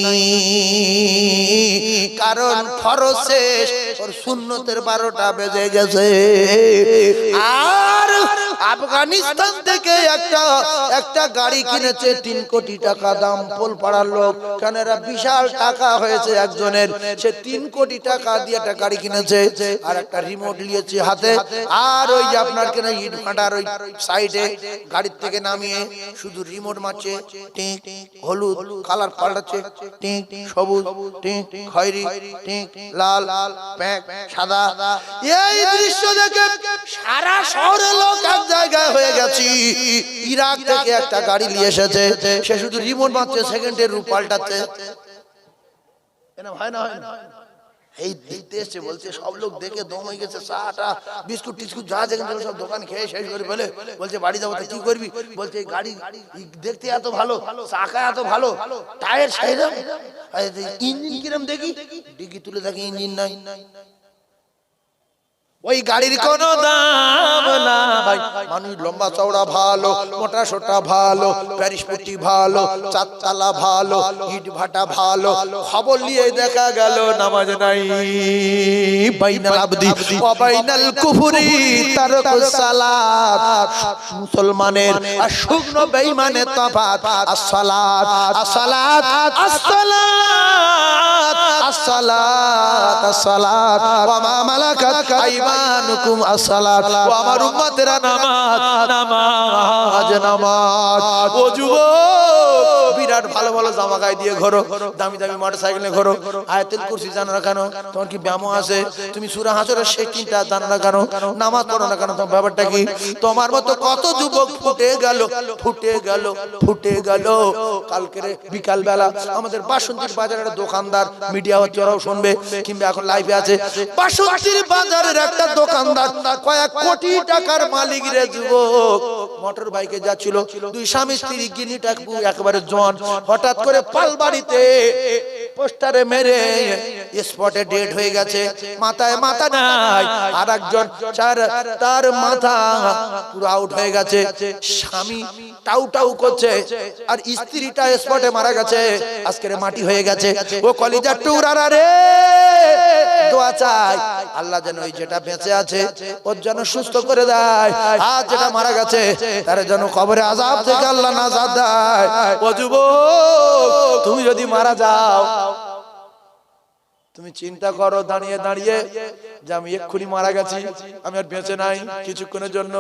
কারণ ফরজ শেষ, ওর সুন্নতের 12টা বেজে গেছে। আর আফগানিস্তান থেকে একটা গাড়ি কিনেছে 3 কোটি টাকা দাম, পোলপাড়ার লোক, কেন এরা বিশাল টাকা হয়েছে একজনের, সে 3 কোটি টাকা দিয়ে একটা গাড়ি কিনেছে, আর একটা রিমোট নিয়েছে হাতে, আর ওই যে আপনার কেন ইট ভাটার ওই সাইডে গাড়ির থেকে নামিয়ে শুধু রিমোট মারছে, টিক হলুদ কালার পাল্টাচ্ছে, টিক সবুজ, টিক খয়েরি, টিক লাল, প্যাক সাদা। এই দৃশ্য দেখে সারা শহরের লোক এক জায়গায় হয়ে গেছে। ইরাক থেকে একটা গাড়ি নিয়ে এসেছে, সে শুধু রিমোট মারছে, সেকেন্ডের রূপ পাল্টাচ্ছে। হয় না? এই দেখতে এসছে, বলছে সব লোক দেখে দম হয়ে গেছে, চাটা বিস্কুট টিস্কুট যা যেখানে সব দোকান খেয়ে শেষ করে ফেলে, বলছে বাড়ি যাবো, তো কি করবি? বলছে এই গাড়ি দেখতে এত ভালো, চাকা এত ভালো, টায়ার সাইরাম, ইঞ্জিন কিরম দেখি, ডিগি তুলে দেখি ইঞ্জিন নাই। ওই গাড়ির কোনো দাম নাই। মানুষ লম্বা চওড়া ভালো, মোটা সোটা ভালো, প্যারিস পট্টি ভালো, চারতলা ভালো, ইট ভাটা ভালো, খবর নিয়ে দেখা গেল নামাজ নাই। বাইনাল আবদি ওয়া বাইনাল কুফরি তারকুস সালাত, মুসলমানের আর শুকনো বেঈমানের তফাত as-সালাত, as-সালাত, as-সালাত, as-সালাত, as-সালাত ওয়া মা মালাকাত আইমানুকুম as-সালাত। ও আমার উম্মতেরা, নামাজ নামাজ নামাজ। ও যুবক, বিরাট ভালো ভালো জামা গায়ে দিয়ে ঘোরো, দামি দামি মোটরসাইকেলে ঘোরো, আয়াতুল কুরসি জানো না কেন? তোমার কি ব্যায়াম আছে? তুমি সূরা হাশরের শেষ 3টা জানো না কেন? নামাজ পড়ো না কেন? তোমার ব্যাপারটা কি? তোমার মতো কত যুবক ফুটে গেল, ফুটে গেল, ফুটে গেল। কালকে বিকাল বেলা আমাদের বাসন্তীর বাজারের দোকানদার, মিডিয়া হচ্ছে ওরাও শুনবে, কিংবা এখন লাইভে আছে, বাসন্তীর বাজারের একটা দোকানদার কয়েক কোটি টাকার মালিক রে যুবক, মোটর বাইকে যাচ্ছিল, 2 স্বামী স্ত্রী, গিনি টাকবু একেবারে জন, হঠাৎ করে পালবাড়িতে পোস্টারে মেরে স্পটে ডেড হয়ে গেছে, মাথায় মাথা নাই, আর একজন তার মাথা পুরো আউট হয়ে গেছে। স্বামী টাউ টাউ করছে, আর স্ত্রীটা স্পটে মারা গেছে, আজকের মাটি হয়ে গেছে। ও কলিজার টুকরা রে, দোয়া চাই আল্লাহ যেন ওই যেটা বেঁচে আছে ওর যেন সুস্থ করে দেয়, আর যেটা মারা গেছে তার যেন কবরে আযাব থেকে আল্লাহ নাজাত দেয়। ও যুবক, তুমি যদি মারা যাও, তুমি চিন্তা করো দাঁড়িয়ে দাঁড়িয়ে যে আমি এক্ষুনি মারা গেছি, আমি আর বেঁচে নাই কিছুক্ষণের জন্য।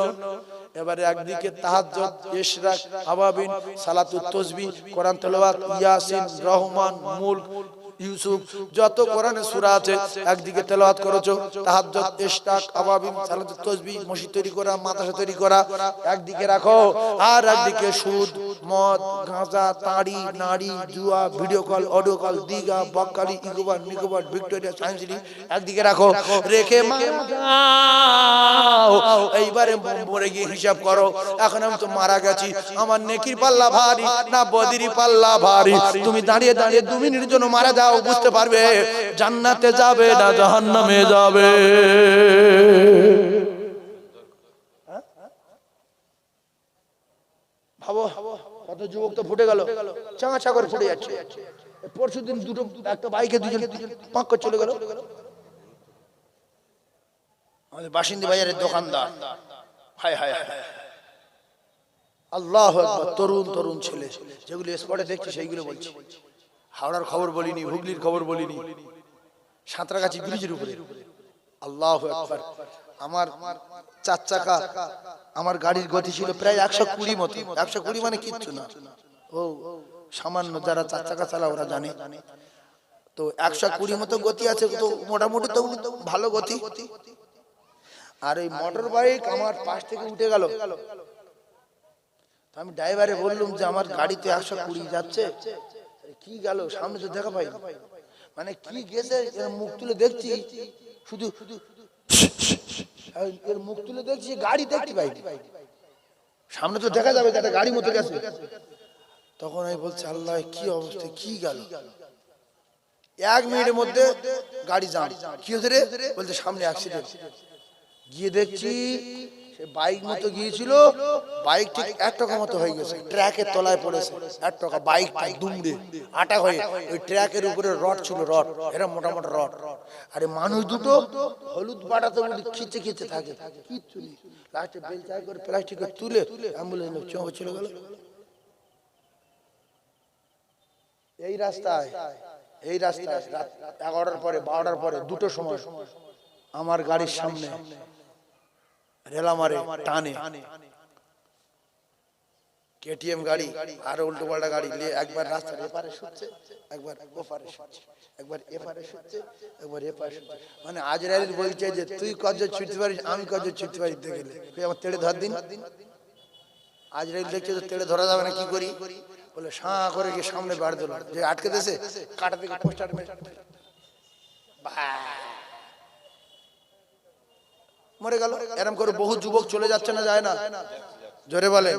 এবারে একদিকে তাহাজ্জুদ, ইশরাক, আওয়াবিন, সালাতুত তাসবিহ, কোরআন তেলাওয়াত, ইয়াসিন, রহমান, মুলক, ইউসুফ, যত কোরআনে সূরা আছে একদিকে তেলাওয়াত করেছো, তাহাজ্জুদ, ইশরাক, আওয়াবিন, সালাতুত তাসবিহ, মসজিদ তৈরি করা, মাদ্রাসা তৈরি করা একদিকে রাখো, আর একদিকে সুদ, মদ, গাঁজা, তাড়ি, নারী, জুয়া, video call, audio call, Digha, Bakkhali, ইকোবার, নিকোবার, ভিক্টোরিয়া, সায়েন্স সিটি একদিকে রাখো, রেখে মারা যাও। এইবারে মরে গিয়ে হিসাব করো, এখন আমি তো মারা গেছি, আমার নেকির পাল্লা ভারী না বদিরি পাল্লা ভারী? তুমি দাঁড়িয়ে দাঁড়িয়ে 2 মিনিটের জন্য মারা যাও, দাও, বুঝতে পারবে জান্নাতে যাবে না জাহান্নামে যাবে। ভাবো কত যুবক তো ফুটে গেল, চাঙা করে ফুটে যাচ্ছে। পরশু দিন দুটো একটা বাইকে দুজন পাক করে চলে গেল আমাদের বাসিন্দী বাজারের দোকানদার। হায় হায় হায়, আল্লাহু আকবার। তরুণ তরুণ ছেলে, যেগুলো স্পটে দেখছি সেইগুলো বলছি। হাওড়ার খবর বলিনি, হুগলির খবর বলিনি, সাঁতরাগাছি ব্রিজের উপরে। আল্লাহু আকবার। আমার 4 চাকা, আমার গাড়ির গতি ছিল প্রায় 120 মতো। 120 মানে কিচ্ছু না, ও সামান্য, যারা 4 চাকা চালা ওরা জানে। তো 120 মতো গতি আছে, তো মোটামুটি তো ভালো গতি। আর এই মোটর বাইক আমার পাশ থেকে উঠে গেল। আমি ড্রাইভারে বললাম যে আমার গাড়িতে 120 যাচ্ছে, কি গেল সামনে তো দেখা পাই, মানে কি গেছে, মুখ তুলে দেখছি, শুধু এর মুখ তুলে দেখছি, গাড়ি দেখতে পাই, সামনে তো দেখা যাবে একটা গাড়ি মতো গেছে। তখন আমি বলছি আল্লাহ কি অবস্থা, কি গেল। 1 মিনিটের মধ্যে গাড়ি জাম। কি হয়েছে রে? বলতে সামনে অ্যাক্সিডেন্ট। গিয়ে দেখছি সে বাইক মতো গিয়েছিল, বাইক ঠিক 1 টাকা মতো হয়ে গেছে, ট্র্যাকের তলায় পড়েছে 1 টাকা। বাইকটা দুমড়ে আটা হয়ে ওই ট্র্যাকের উপরে রড ছিল, রড এরা মোটা মোটা রড। আরে মানুষ দুটো হলুদ বাটাতে খিচে খিচে থাকে, কিচ্ছু নেই। লাস্টে বেলচাই করে প্লাস্টিকে তুলে অ্যাম্বুলেন্স চলে গেল। এই রাস্তায় রাত 11টার পরে 12টার পরে 2টোর সময় আমার গাড়ির সামনে রেলামারে টানে কেটিএম গাড়ি আর উল্টো পাল্টা গাড়ি, একবার রাস্তার এপারে শুচ্ছে, একবার ওপারে শুচ্ছে, একবার এপারে শুচ্ছে, একবার এপারে শুচ্ছে। মানে আজরাইল বলছে যে তুই কত ছুটতে পারিস, আমি কত ছুটতে পারি, দেখে আমার তেড়ে ধর দিন। আজরাইল দেখছে তো তেড়ে ধরা যাবে না, কি করি, বলে সাঁ করে গিয়ে সামনে বাড়ি দিল, যে আটকে দিয়েছে কাটা থেকে পোস্টার মরে গেল। এরকম করে বহু যুবক চলে যাচ্ছে না, যায় না, জোরে বলে।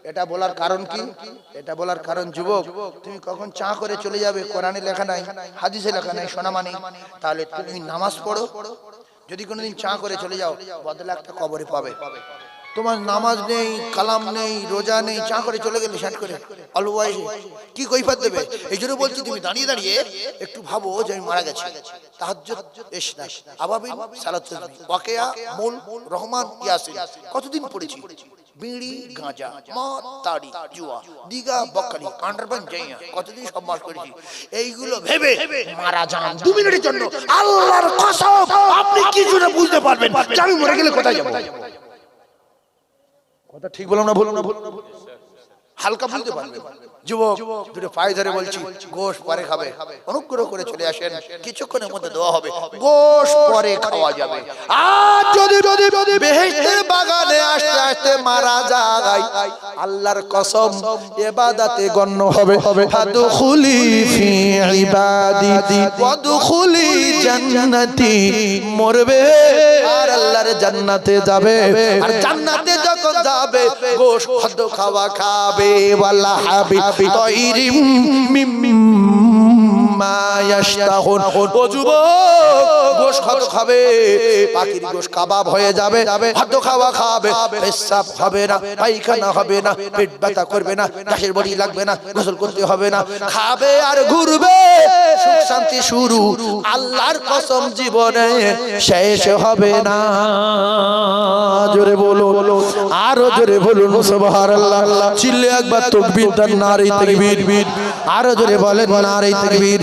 এটা বলার কারণ কি? এটা বলার কারণ যুবক, তুমি কখন চা করে চলে যাবে, কোরআনে লেখা নাই, হাদিসে লেখা নাই, শোনা মানি, তাহলে তুমি নামাজ পড়ো। যদি কোনোদিন চা করে চলে যাও, বদলে একটা কবরে পাবে। তোমার নামাজ নেই, কালাম নেই, রোজা নেই, চা করে চলে গেলে ষাট করে অল্প বয়সে কি কৈফিয়ত দেবে? এই জন্য বলছি তুমি দাঁড়িয়ে দাঁড়িয়ে একটু ভাবো যে আমি মারা গেছি। তাহাজ্জুদ, ইশরা, আবাবিল, সালাত, ওয়াকিয়া, মুল, রহমান, ইয়াসিন কতদিন পড়েছি। বিড়ি, গাঁজা, মদ, তাড়ি, জুয়া, দিগা, বকখালি, আন্ডারপ্যান্ট, জাইয়া কতদিন সব মাস করেছি। এইগুলো ভেবে মারা যান 2 মিনিটের জন্য, আল্লাহর কসম আপনি কিছু না বুঝতে পারবেন যে আমি মরে গেলে কোথায় যাব। কথা ঠিক বললাম না? ভুল না? হালকা বুঝতে পারবেন যুবক। দুটো পায়ে ধরে বলছি, গোশ পরে খাবে, অনুগ্রহ করে চলে আসেন, কিছুক্ষণের মধ্যে দেওয়া হবে, গোশ পরে খাওয়া যাবে। আর যদি বেহেশতের বাগানে আসতে আসতে মারা যায়, আল্লাহর কসম ইবাদতে গণ্য হবে। ফাদখুলি ফি ইবাদি ওয়াদখুলি জান্নাতি, মরবে আর আল্লাহর জান্নাতে যাবে। আর জান্নাতে যখন যাবে গোশ খাদ্য খাবে, ওয়ালা হাবিব তাইরিম মিম্মা ইয়াশতাহুন। ও যুবক, গোশ খাবে, পাখির গোশ কাবাব হয়ে যাবে, খাদ্য খাবে, পেশাব হবে না, পায়খানা হবে না, পেট ব্যথা করবে না, গ্যাসের বড়ি লাগবে না, গোসল করতে হবে না, খাবে আর ঘুরবে, সুখ শান্তি শুরু। আল্লাহর কসম জীবনে শেষ হবে না। জোরে বলো, আরো জোরে বলুন সুবহানাল্লাহ। চিল্লে একবার তাকবীর দেন, নারে তাকবীর। আরো জোরে বলেন নারে তাকবীর।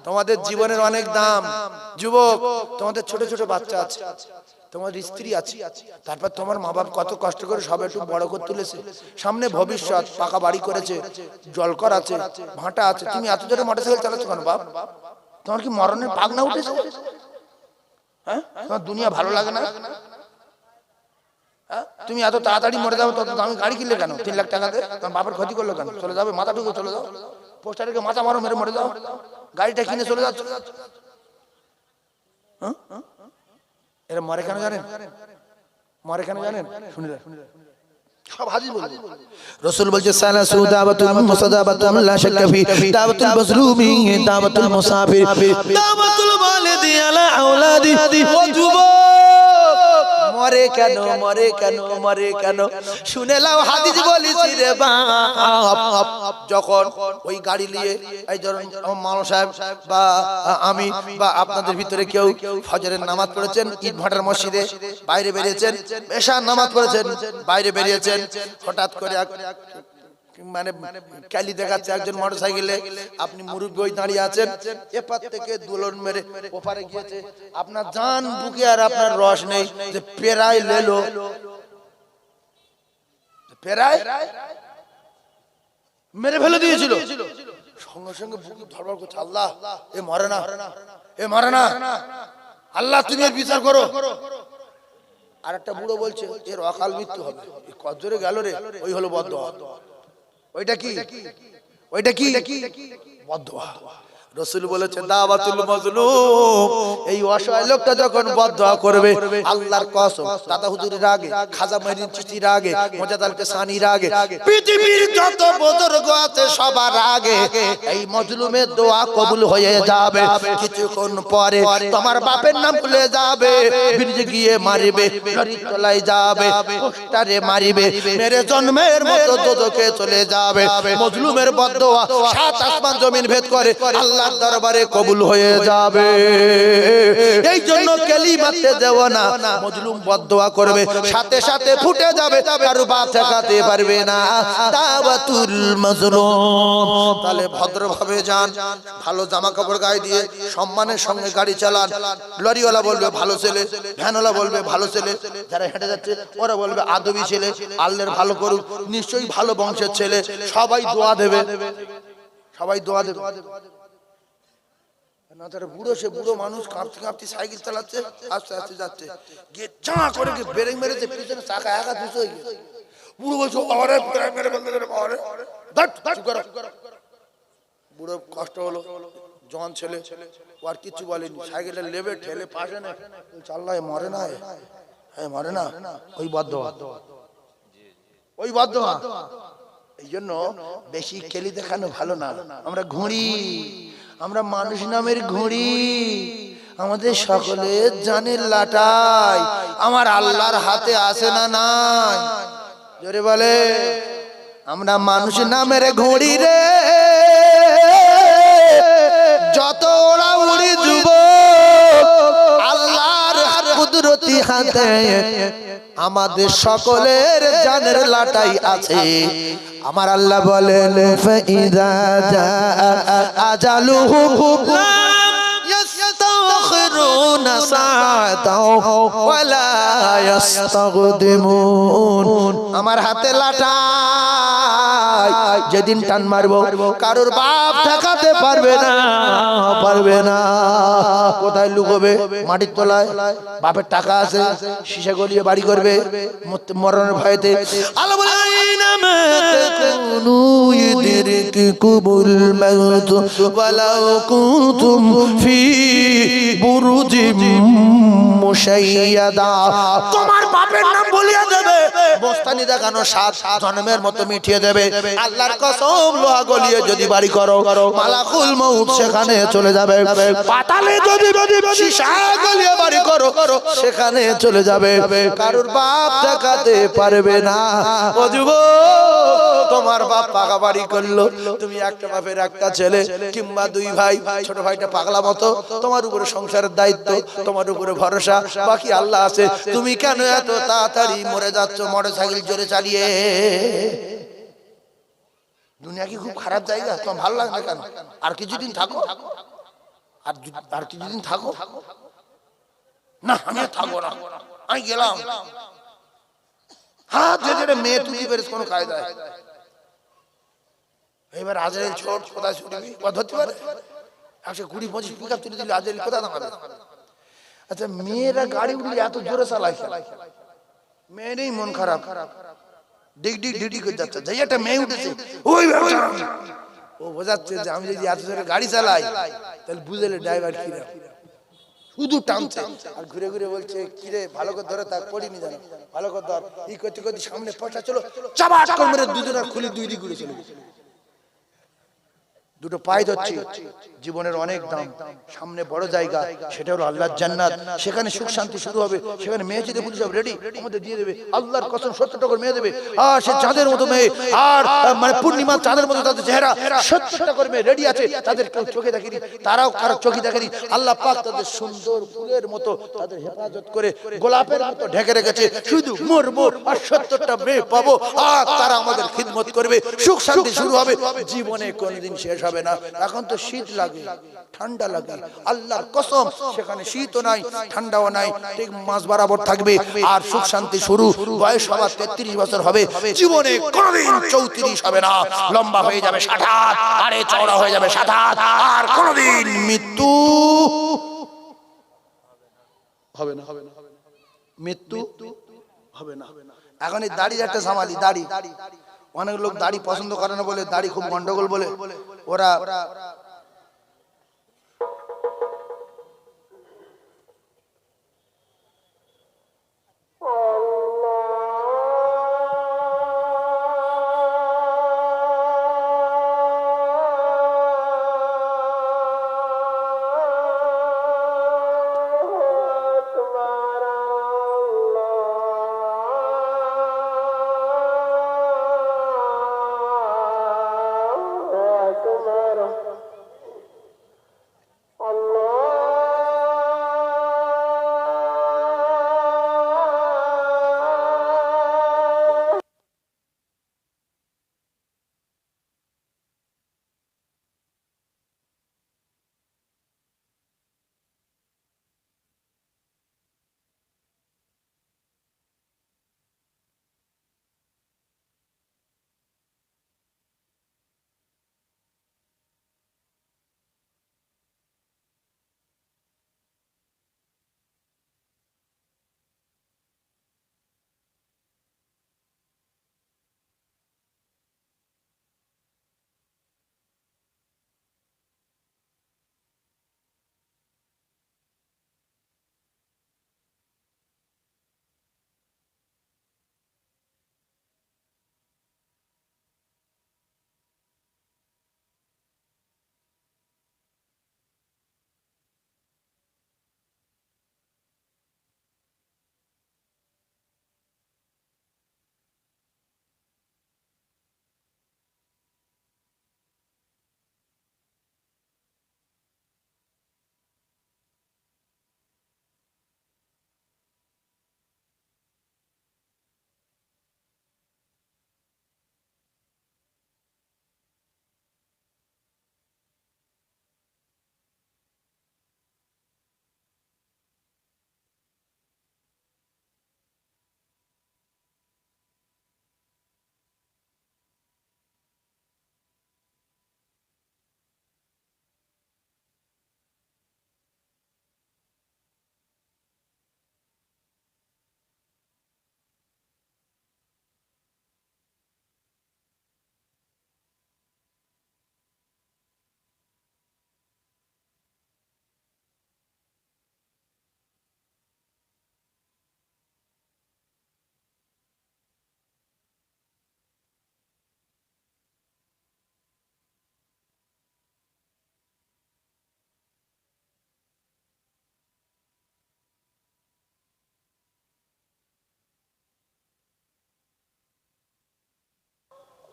তোমাদের জীবনের অনেক দাম যুবক। তোমাদের ছোট ছোট বাচ্চা আছে, তোমার স্ত্রী আছে, তারপর তোমার মা বাপ কত কষ্ট করে সব একটু বড় করে তুলেছে, সামনে ভবিষ্যৎ, পাকা বাড়ি করেছে, জলকর আছে, ভাটা আছে। তুমি এত জোরে মোটরসাইকেল চালাচ্ছ কেন বাপ? তোমার কি মরণের পাগনা উঠেছে? হ্যাঁ, তোমার দুনিয়া ভালো লাগে না? তুমি এত তাড়াতাড়ি মরে যাবো, তত দামি গাড়ি কিনলে কেন? 3 লাখ টাকা দিয়ে তোমার বাপের ক্ষতি করলো কেন? চলে যাবে, মাথা ঢুকে চলে যাও, পোস্টারকে মাথা মারো, মেরে মরে যাও, গাড়িটা কিনে চলে যাচ্ছ। এরা মরে কেন জানেন? মরে কেন জানেন? শুনে সব হাজি বলবে। রাসূল বলছে সালাসু দাওয়াতুল মুসাদাবাতুল লা শাক্কা ফি দাওয়াতুল মাজলুমি দাওয়াতুল মুসাফির দাওয়াতুল ওয়ালিদি আলা আওলাদি ও যুবক মরে কেন মরে কেন মরে কেন শুনে লাও হাদিস বলিছি রে বাপ। যখন ওই গাড়ি নিয়ে এই ধরুন মাওলানা সাহেব বা আমি বা আপনাদের ভিতরে কেউ ফজরের নামাজ পড়েছেন ঈদ ভাটার মসজিদে বাইরে বেরিয়েছেন, এশার নামাজ পড়েছেন বাইরে বেরিয়েছেন, হঠাৎ করে মানে ক্যালি দেখাচ্ছে একজন মোটরসাইকেলে, আপনি মুরব্বি ওই দাঁড়িয়ে আছেন, এপার থেকে দুলন মেরে ওপারে গিয়েছে, আপনার জান বুকে আর আপনার রস নেই, যে পেরায় লেলো পেরায় মেরে ফেলে দিয়েছিল, সঙ্গে সঙ্গে বুকে ধরবার করছে, আল্লাহ এ মরে না, এ মরে না, আল্লাহ তুমি এর বিচার করো। আর একটা বুড়ো বলছে এর অকাল মৃত্যু হবে, কত জোরে গেল রে, ওই হলো বদদোয়া। ওইটা কি ওইটা কি বদদোয়া। রাসূল বলেছেন দাওয়াতুল মাজলুম, এই অসহায় লোকটা যখন বদদোয়া করবে আল্লাহর কসম দাদা হুজুরের আগে, খাজা মঈনুদ্দিন চিশতির আগে, মুজাদ্দিদ কাসানির আগে, পৃথিবীর যত বুজুর্গ আছে সবার আগে এই মাজলুমের দোয়া কবুল হয়ে যাবে। কিছুক্ষণ পরে তোমার বাপের নাম ভুলে যাবে, বিরজে গিয়ে মারিবে, লরির তলায় যাবে, পোস্টারে মারিবে, মেরে জন্মের মতো দোজখে চলে যাবে। মাজলুমের বদদোয়া সাত আসমান জমিন ভেদ করে আল্লাহর দরবারে কবুল হয়ে যাবে। এই জন্য কালিমাতে দেও না, মাজলুম বদদোয়া করবে সাথে সাথে ফুটে যাবে, কারো বাপ ঠেকাতে পারবে না। দাওয়াতুল মাজলুম। তাহলে ভদ্রভাবে যান, ভালো জামা কাপড় গায়ে দিয়ে সম্মানের সঙ্গে গাড়ি চালান। লরিওয়ালা বলবে ভালো ছেলে, ভ্যানওয়ালা বলবে ভালো ছেলে, যারা হেঁটে যাচ্ছে ওরা বলবে আদবি ছেলে, আল্লাহর ভালো করুক, নিশ্চয়ই ভালো বংশের ছেলে, সবাই দোয়া দেবে, সবাই দোয়া দেবে। না তারা বুড়ো, সে বুড়ো মানুষ কাঁপতে কাঁপতে সাইকেল চালাচ্ছে, আস্তে আস্তে যাচ্ছে, গিয়ে চা করে ব্রেক মেরেছে, পিছনে চাকা একা দুশো হয়ে গেছে। বুড়ো বলছে আরে মেরে বন্ধ করে আরে বুড়ো কষ্ট হলো, জন ছেলে ও আর কিছু বলেনি, সাইকেলটা লেবে ঠেলে পাশে না চাল্লা, মরে না, মরে না, ওই বদদোয়া, ওই বদদোয়া। এই জন্য বেশি খেলি দেখানো ভালো না। আমরা ঘুড়ি, আমরা মানুষ নামের ঘুড়ি, আমাদের সকলের জানের লাটাই আমার আল্লাহর হাতে আছে না নাই? জোরে বলে, আমরা মানুষ নামের ঘুড়ি রে, যত ওরা উড়ি যুব আল্লাহর কুদরতি হাতে আমাদের সকলের জানের লাটাই আছে। আমার আল্লাহ বলেন ফাইদা জাআ আজালুহু লাম ইস্তাখিরুনা সাআতাও ওয়ালা ইস্তাগদিমুন। আমার হাতে লাটাই, যেদিন টান মারবো কারোর বাপ ঠেকাতে পারবে না, পারবে না। কোথায় লুকোবে? মাটির তলায়। বাপের টাকা আছে, শিশা গলিয়ে বাড়ি করবে মরণের ভয়েতে। আল্লাহ বলে আইনামা তাকুনু ইদরিকুমুল মাউত ওয়ালাউ কুনতুম ফি বুরুজিম মুশাইয়াদা। তোমার বাপের নাম বলিয়া দেবে, বস্তানি দেখানো সাত জন্মের মতো মিটিয়ে দেবে। আল্লাহর কসম লোহা গলিয়ে যদি বাড়ি করো মালাকুল মউত সেখানে চলে যাবে। পাতালে যদি শিশা গলিয়ে বাড়ি করো সেখানে চলে যাবে। কারোর বাপ দেখাতে পারবে না। ও যুবক, তোমার বাপ পাকা বাড়ি করলো, তুমি একটা বাপের একটা ছেলে কিংবা দুই ভাই, ছোট ভাইটা পাগলা মতো, তোমার উপরে সংসারের দায়িত্ব, তোমার উপরে ভরসা, বাকি আল্লাহ আছে। তুমি কেন এত তাড়াতাড়ি মরে যাচ্ছ মোটরসাইকেল জোরে চালিয়ে? দুনিয়া কি খুব খারাপ জায়গা? তোমার ভালো লাগে না কেন? আর কিছুদিন থাকো, আর কিছুদিন থাকো না। আমি থাকবো না, আমি গেলাম। হ্যাঁ, যেটা মেয়ে তুই পেরেছ কোনো কায়দায়। এবার আজরাইল ছোট, কোথায় ছুটবি? ধরতে পারে 120-25 পিকআপ তুলে দিলে আজরাইল কোথায় দাঁড়াবে? আচ্ছা, মেয়েরা গাড়ি উঠলে এত জোরে চালায়, মেয়ে নেই মন খারাপ, ডিগডি করে যাচ্ছে, যাই একটা মেয়ে উঠেছে, ওই ও বোঝাচ্ছে যে আমি যদি এত জোরে গাড়ি চালাই তাহলে বুঝলে ড্রাইভার কিরা শুধু টানছে আর ঘুরে ঘুরে বলছে কিরে ভালো করে ধরে তাক পড়িনি জানো ভালো করে ধর ই করতে করতে সামনে পয়সা চলো চাবাট করে মেরে দুজনের খুলি দুই দিক ঘুরে চলে গেছে দুটো পায়ে ধরছি জীবনের অনেক দাম সামনে বড় জায়গা সেটা হলো আল্লাহর জান্নাত সেখানে সুখ শান্তি শুরু হবে সেখানে মেয়ে ছেলে পুলিশ সব রেডি আমাদের দিয়ে দেবে আল্লাহর কসম 70 টাকার মেয়ে দেবে আর সে চাঁদের মতো মেয়ে আর মানে পূর্ণিমা চাঁদের মতো তাদের চেহারা 70 টাকার মেয়ে রেডি আছে তাদের কেউ চোখে দেখেনি তারাও কারো চোখে দেখেনি আল্লাহ পাক তাদের সুন্দর ফুলের মতো তাদের হেফাজত করে গোলাপের মতো ঢেকে রেখেছে শুধু মরবো আর 70টা মেয়ে পাবো আর তারা আমাদের খিদমত করবে সুখ শান্তি শুরু হবে জীবনে কোনদিন শেষ হবে না এখন তো শীত লাগে ঠান্ডা লাগে আল্লাহর কসম সেখানে শীতও নাই ঠান্ডাও নাই ঠিক মাস বরাবর থাকবে আর সুখ শান্তি শুরু বয়স সবার 33 বছর হবে জীবনে কোনদিন 34 হবে না লম্বা হয়ে যাবে 60 আরে চওড়া হয়ে যাবে 60 আর কোনদিন মৃত্যু হবে না মৃত্যু হবে না এখন এই দাড়ির একটা সামালি দাড়ি অনেক লোক দাড়ি পছন্দ করে না বলে দাড়ি খুব গন্ডগোল বলে ওরা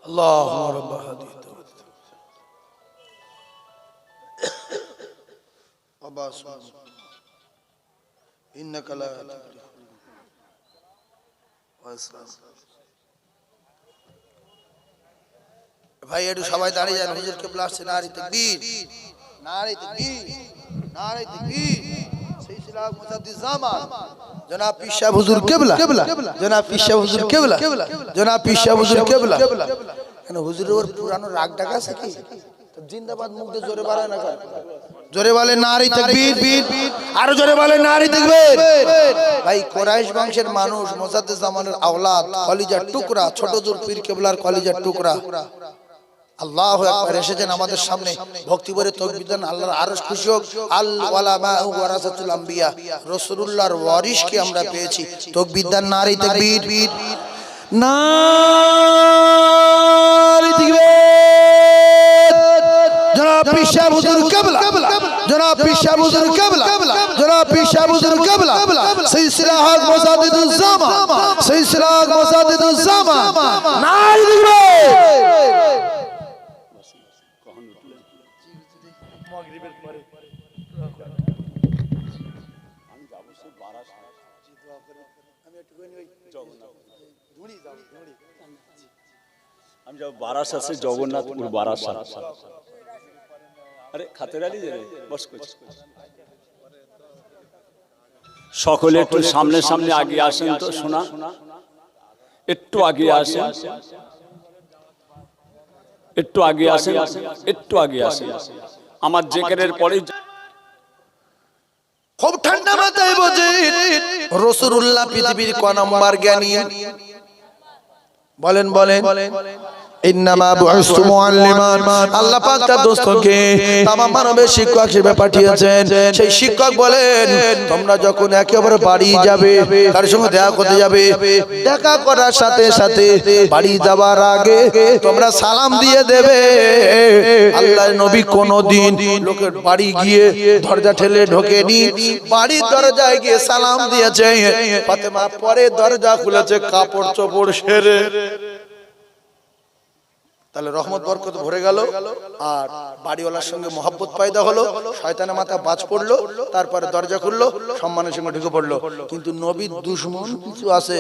اللهم رب هذه الدعوة عباس إنك لا تفلح واسلام ভাই একটু সবাই দাঁড়িয়ে যান হুজুর কিবলা আসছে নারী তাকবীর নারী তাকবীর নারী তাকবীর সিলসিলা মুজাদ্দিদ জামান জনাব পীর সাহেব হুজুর কিবলা জনাব পীর সাহেব হুজুর কিবলা জনাব পীর সাহেব হুজুর কিবলা কেন হুজুরের ওর পুরানো রাগ ডাক আছে কি তো জিন্দাবাদ মুখ দিয়ে জোরে বলে না কেন জোরে বলে নারী তাকবীর আর জোরে বলে নারী তাকবীর ভাই কুরাইশ বংশের মানুষ মুজাদ্দিদ জামানের আওলাদ কলিজার টুকরা ছোট হুজুর পীর কিবলার কলিজার টুকরা আল্লাহু আকবার এসেছেন আমাদের সামনে ভক্তি ভরে তাকবীর দেন আল্লাহর আরশ খুশি হোক আল ওয়ালামা ওয়ারাসাতুল আম্বিয়া রাসূলুল্লাহর ওয়ারিসকে আমরা পেয়েছি তাকবীর দেন নারী তাকবীর নারী তাকবীর জনাব পীর সাহেব হুজুর কিবলা জনাব পীর সাহেব হুজুর কিবলা জনাব পীর সাহেব হুজুর কিবলা সিলসিলা হক মুসাদ্দিদুজ জামান সিলসিলা হক মুসাদ্দিদুজ জামান নারী তাকবীর মাগরিবের পরে আমি যাব সে বারাসা জি দোয়া করে আমি একটুখানি ওই ধুড়ি যাব ধুড়ি আমি যাব বারাসা সে জগন্নাথপুর বারাসা আরে খাতের আলী রে বস করছি সকলে একটু সামনে সামনে আগে আসেন তো শোনা একটু আগে আসেন একটু আগে আসেন একটু আগে আসেন আমার জিকিরের পরে খুব ঠান্ডা মাথায় বোঝে রাসূলুল্লাহ পৃথিবীর ক নাম্বার জ্ঞানী বলেন বলেন ইন্নামা বুইসতু মুআল্লিমান আল্লাহ পাক তার দোস্তকে তামাম মানবের শিক্ষক হিসেবে পাঠিয়েছেন সেই শিক্ষক বলেন তোমরা যখন একেবারে বাড়ি যাবে তার সঙ্গে দেখা করতে যাবে দেখা করার সাথে সাথে বাড়ি যাবার আগে তোমরা সালাম দিয়ে দেবে আল্লাহর নবী কোনদিন লোকের বাড়ি গিয়ে দরজা ঠেলে ঢোকেনি বাড়ির দরজায় গিয়ে সালাম দিয়েছে ফাতেমা পরে দরজা খুলেছে কাপড় চোপড় সেরে তাহলে রহমত বরকত ভরে গেল আর বাড়িওয়ালার সঙ্গে মহব্বত পয়দা হলো শয়তানের মাথা বাজ পড়লো তারপরে দরজা খুললো সম্মানের সঙ্গে ঢুকে পড়লো কিন্তু নবীর দুশমন কিছু আছে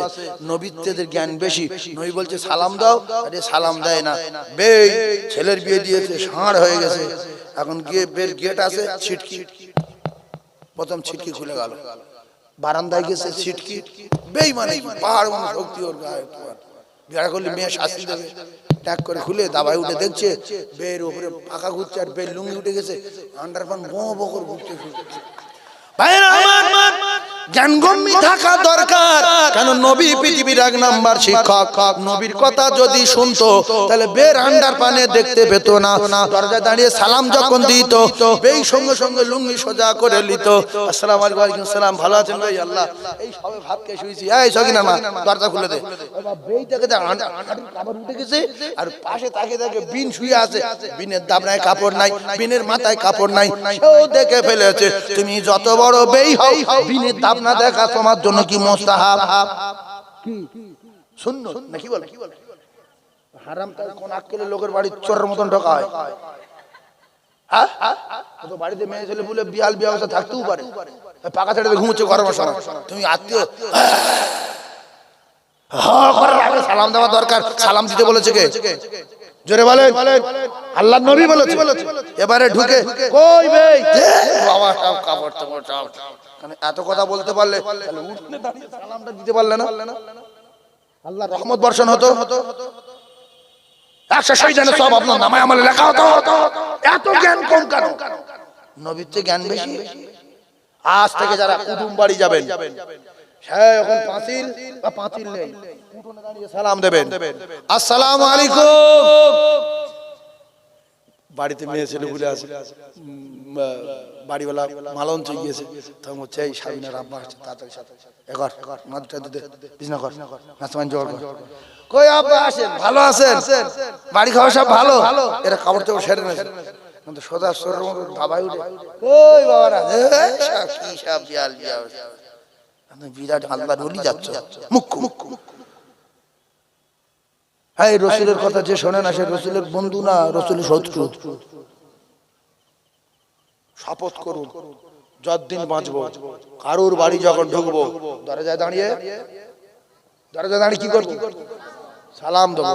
নবীর তেদের জ্ঞান বেশি নবী বলছে সালাম দাও আরে সালাম দেয় না বেই ছেলের বিয়ে দিয়েছে ষাঁড় হয়ে গেছে এখন গিয়ে বের গেট আছে ছিটকি প্রথম ছিটকি খুলে গেল বারান্দায় গেছে ছিটকি বেঈমানি পাহাড় মনে শক্তি ওর গায়ে বিয়ে করলে মেয়ে শাস্তি দেবে ট্যাগ করে খুলে দাবায় উঠে দেখছে বের উপরে পাকা ঘুরছে আর বের লুঙ্গি উঠে গেছে আন্ডারপ্যান্ট বো বো করে ঘুরতে ফিরছে ভাইরা আমার জ্ঞানগম্যি থাকা দরকার কারণ নবী পৃথিবীর এক নাম্বার শিক্ষক নবীর কথা যদি শুনতো তাহলে বের আন্ডারপ্যান্টে দেখতে পেত না দরজায় দাঁড়িয়ে সালাম যখন দিত বেই সঙ্গে সঙ্গে লুঙ্গি সোজা করে নিত আসসালামু আলাইকুম ওয়া আলাইকুম সালাম ভালো আছেন ভাই আল্লাহ এই সবে ভাত খেয়ে শুয়েছি এই সকিনা মা দরজা খুলে দে বেই থেকে কাপড় উঠে গেছে আর পাশে তাকে দেখে বিন শুয়ে আছে বিনের দাবনায় কাপড় নাই বিনের মাথায় কাপড় নাই সেও দেখে ফেলেছে তুমি যত বড় বেই হও বিনের না দেখা তোমার জন্য কি মুস্তাহাব কি সুন্নাত নাকি বল হারাম তার কোন আক্কেলে লোকের বাড়ি চোরের মতন ঢোকা হয় হ্যাঁ তো বাড়িতে মেয়ে ছেলে বলে বিয়াল বিয়া অবস্থা থাকতেও পারে পাকা ছেড়ে ঘুমোচ্ছে গরমের সময় তুমি আত্মীয় করার আগে সালাম দেওয়া দরকার সালাম দিতে বলেছে কে জোরে বলেন আল্লাহর নবী বলেছে এবারে ঢুকে কই ভাই বাবা সব কাপড় টাপড় সব এত কথা বলতে পারলে উঠলে দাঁড়িয়ে সালামটা দিতে পারলে না আল্লাহর রহমত বর্ষণ হতো 100 জানে সব আপনার নামে আমলে লেখা হতো এত জ্ঞান কম কেন নবীর চেয়ে জ্ঞান বেশি আজ থেকে যারা কুটুম বাড়ি যাবেন হ্যাঁ এখন পাঁচিল বা পাঁচিল নেই উঠোনে দাঁড়িয়ে সালাম দেবেন আসসালামু আলাইকুম বাড়িতে মেয়ে ছেলে বলে আছে বাড়িওয়ালা মালন চলে গিয়েছে তখন হচ্ছে এই সাবিনার আব্বা আছে তাড়াতাড়ি সাথে একবার মাদুটা দিতে বিছনা কর নাসমান জোর কর কই আব্বা আসেন ভালো আছেন বাড়ি খাওয়া সব ভালো এরা কাপড় তো সেরে নেছে কিন্তু সদা সরের মতো দাবাই উঠে কই বাবারা কি সব বিয়াল বিয়াল আপনি বিরাট আল্লাহর ওলি যাচ্ছে মুখ্য হ্যাঁ রাসূলের কথা যে শোনে না সে রাসূলের বন্ধু না রাসূলের শত্রু শপথ করুন যতদিন বাঁচবো কারোর বাড়ি যখন ঢুকবো দরজায় দাঁড়িয়ে কি করবো সালাম দেবো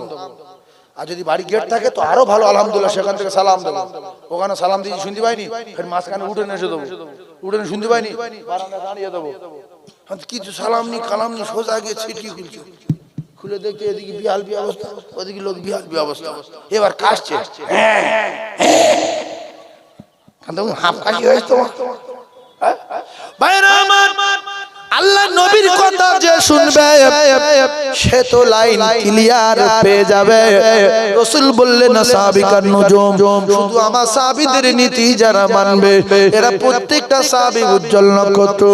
আর যদি বাড়ি গেট থাকে তো আরো ভালো আলহামদুলিল্লাহ সেখান থেকে সালাম দেবো ওখানে সালাম দিয়ে শুনতে পাইনি ফের মাঝখানে উঠে এসে দেবো উঠে শুনতে পাইনি বারান্দায় দাঁড়িয়ে দেবো কিছু সালাম নি কালাম নি সোজা গিয়ে ছিটকি খুলে দেখতে এদিকে বিহাল বি অবস্থা ওদিকে লোক বিহাল বি অবস্থা এবার কাশছে হাফ কাশি হয়েছে তোমার আল্লাহ নবীর কথা যে শুনবে সে তো লাইন ক্লিয়ার পেয়ে যাবে। রাসূল বললেন সাহাবিকার নুজুম, শুধু আমার সাহাবীদের নীতি যারা মানবে এরা প্রত্যেকটা সাহাবী উজ্জ্বল নক্ষত্র,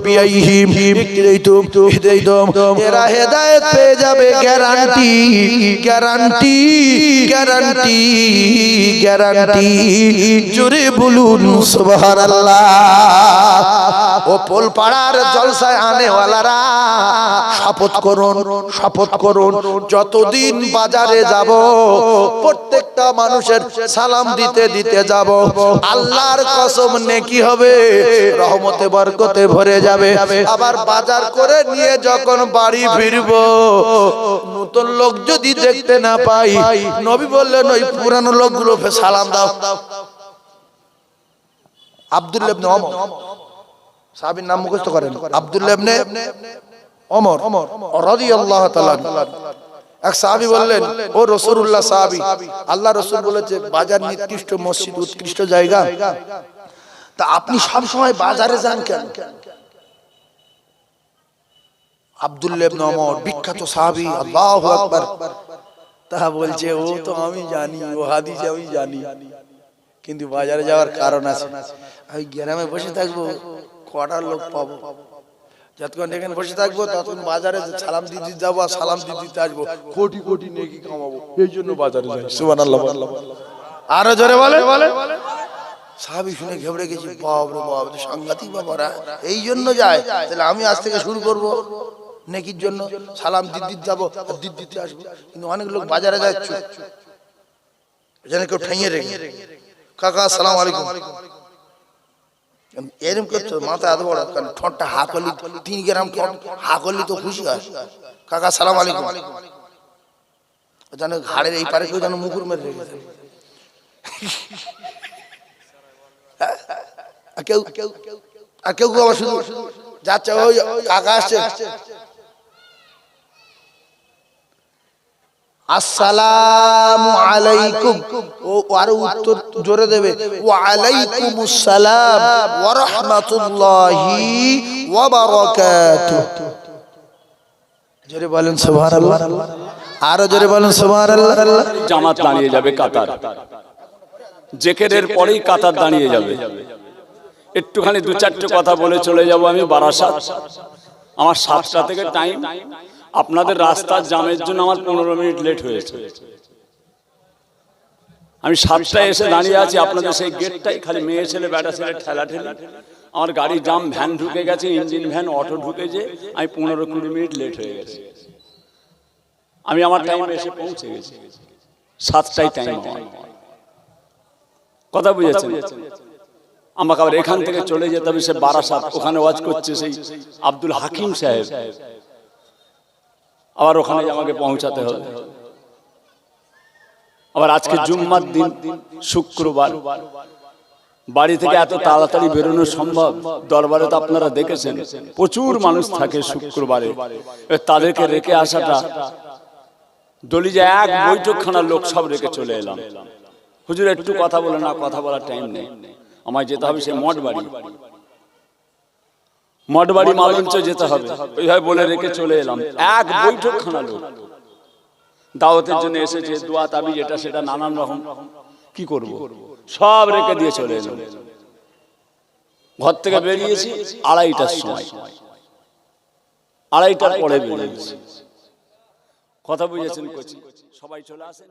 বিআইহিম ইকরাইতুম হিদাইতুম, এরা হেদায়েত পেয়ে যাবে গ্যারান্টি গ্যারান্টি গ্যারান্টি গ্যারান্টি। জোরে বলুন সুবহানাল্লাহ। ও পোলপাড়ার জলসায় আনেওয়ালারা শপথ করুন, শপথ করুন, যতদিন বাজারে যাব প্রত্যেকটা মানুষের সালাম দিতে দিতে যাব, আল্লাহর কসম নেকি হবে, রহমতে বরকতে ভরে যাবে। আবার বাজার করে নিয়ে যখন বাড়ি ফিরব নতুন লোক যদি দেখতে না পাই, নবী বললেন ওই পুরানো লোকগুলো সালাম দাও। আব্দুল্লাহ ইবনে ওমর সাহাবীর নাম মুখস্থ করেন, আব্দুল্লাহ ইবনে ওমর রাদিয়াল্লাহু তাআলা। এক সাহাবী বললেন, ও রাসূলুল্লাহ সাহাবী, আল্লাহ রাসূল বলেছে বাজার নিকৃষ্ট, মসজিদ উৎকৃষ্ট জায়গা, তা আপনি সব সময় বাজারে যান কেন? আব্দুল্লাহ ইবনে ওমর বিখ্যাত সাহাবী, আল্লাহু আকবার, তা বলছে ও তো আমি জানি, ও হাদিস আমি জানি, কিন্তু বাজারে যাওয়ার কারণ আছে। আমি গ্রামে বসে থাকবো কটা লোক পাবো, যতক্ষণ এখানে বসে থাকবো ততক্ষণ বাজারে সালাম দিতে যাবো আর সালাম দিতে আসবো, কোটি কোটি নেকি কামাবো, এই জন্য বাজারে যাই। সুবহানাল্লাহ। আরো জোরে বলে। সাহাবী শুনে ঘেবড়ে গেছি, বাপ রে বাপ, সাংঘাতিক বাবারা এই জন্য যায়। তাহলে আমি আজ থেকে শুরু করব নেকির জন্য, সালাম দিতে যাবো আর দিতে আসবো। কিন্তু অনেক লোক বাজারে যাচ্ছে যেন কেউ ঠেঙিয়ে রেখে, কাকা আসসালামু আলাইকুম, এরকম করছো, মাথা এত বড়, কারণ ঠোঁটটা হা করলি 3 গ্রাম ঠোঁট হা করলি তো খুশি হয়, কাকা আসসালামু আলাইকুম, জানো ঘাড়ের এই পারে কেউ যেন মুকুর মেরে রেখেছে। কেউ আর কেউ আবার শুধু যাচ্ছে, ওই কাকা আসছে, আসসালামু আলাইকুম, ও আরো উত্তর জোরে দেবে, ওয়া আলাইকুমুস সালাম ওয়া রাহমাতুল্লাহি ওয়া বারাকাতুহু। জোরে বলেন সুবহানাল্লাহ, আরো জোরে বলেন সুবহানাল্লাহ। জামাত দাঁড়িয়ে যাবে কাতার, জেকেরের পরেই কাতার দাঁড়িয়ে যাবে। একটুখানি 2-4টে কথা বলে চলে যাব আমি বারাসাত। আমার 7টা থেকে টাইম, আপনাদের রাস্তার জামের জন্য আমার 15 মিনিট লেট হয়েছে। আমি 7টায় এসে দাঁড়িয়ে আছি, আপনাদের সেই গেটটাই খালি মেয়ে ছেলে বেটা ছেলে ঠেলাঠেলি, আমার গাড়ি জাম, ভ্যান ঢুকে গেছে, ইঞ্জিন ভ্যান অটো ঢুকেছে, আমি 15-20 মিনিট লেট হয়ে গেছে। আমি আমার টাইমে এসে পৌঁছে গেছি, 7টায় টাইম। কথা বুঝেছেন? আমাকে আবার এখান থেকে চলে যেতে হবে সে বারাসাত, ওখানে ওয়াজ করছে সেই আব্দুল হাকিম সাহেব, আবার ওখানে আমাকে পৌঁছাতে হবে। আবার আজকে জুম্মার দিন, শুক্রবার, বাড়ি থেকে এত তাড়াতাড়ি বেরোনো সম্ভব? দরবারে তো আপনারা দেখেছেন প্রচুর মানুষ থাকে শুক্রবারে, তাদেরকে রেখে আসাটা, দলিজা এক বৈঠকখানা লোক সব রেখে চলে এলাম। হুজুর একটু কথা বলে না, কথা বলার টাইম নেই, আমায় যেতে হবে সে মঠবাড়ি মালঞ্চ যেতে হবে, ওইভাবে বলে রেখে চলে এলাম। এক বৈঠকখানা লোক দাওয়াতের জন্য এসেছে, দোয়া তাবিজ এটা সেটা নানান রকম, কি করব, সব রেখে দিয়ে চলে এলাম। ঘর থেকে বেরিয়েছি 2:30টার সময়, 2:30টার পরে বেরিয়েছি। কথা বুঝেছেন? সবাই চলে আসেন।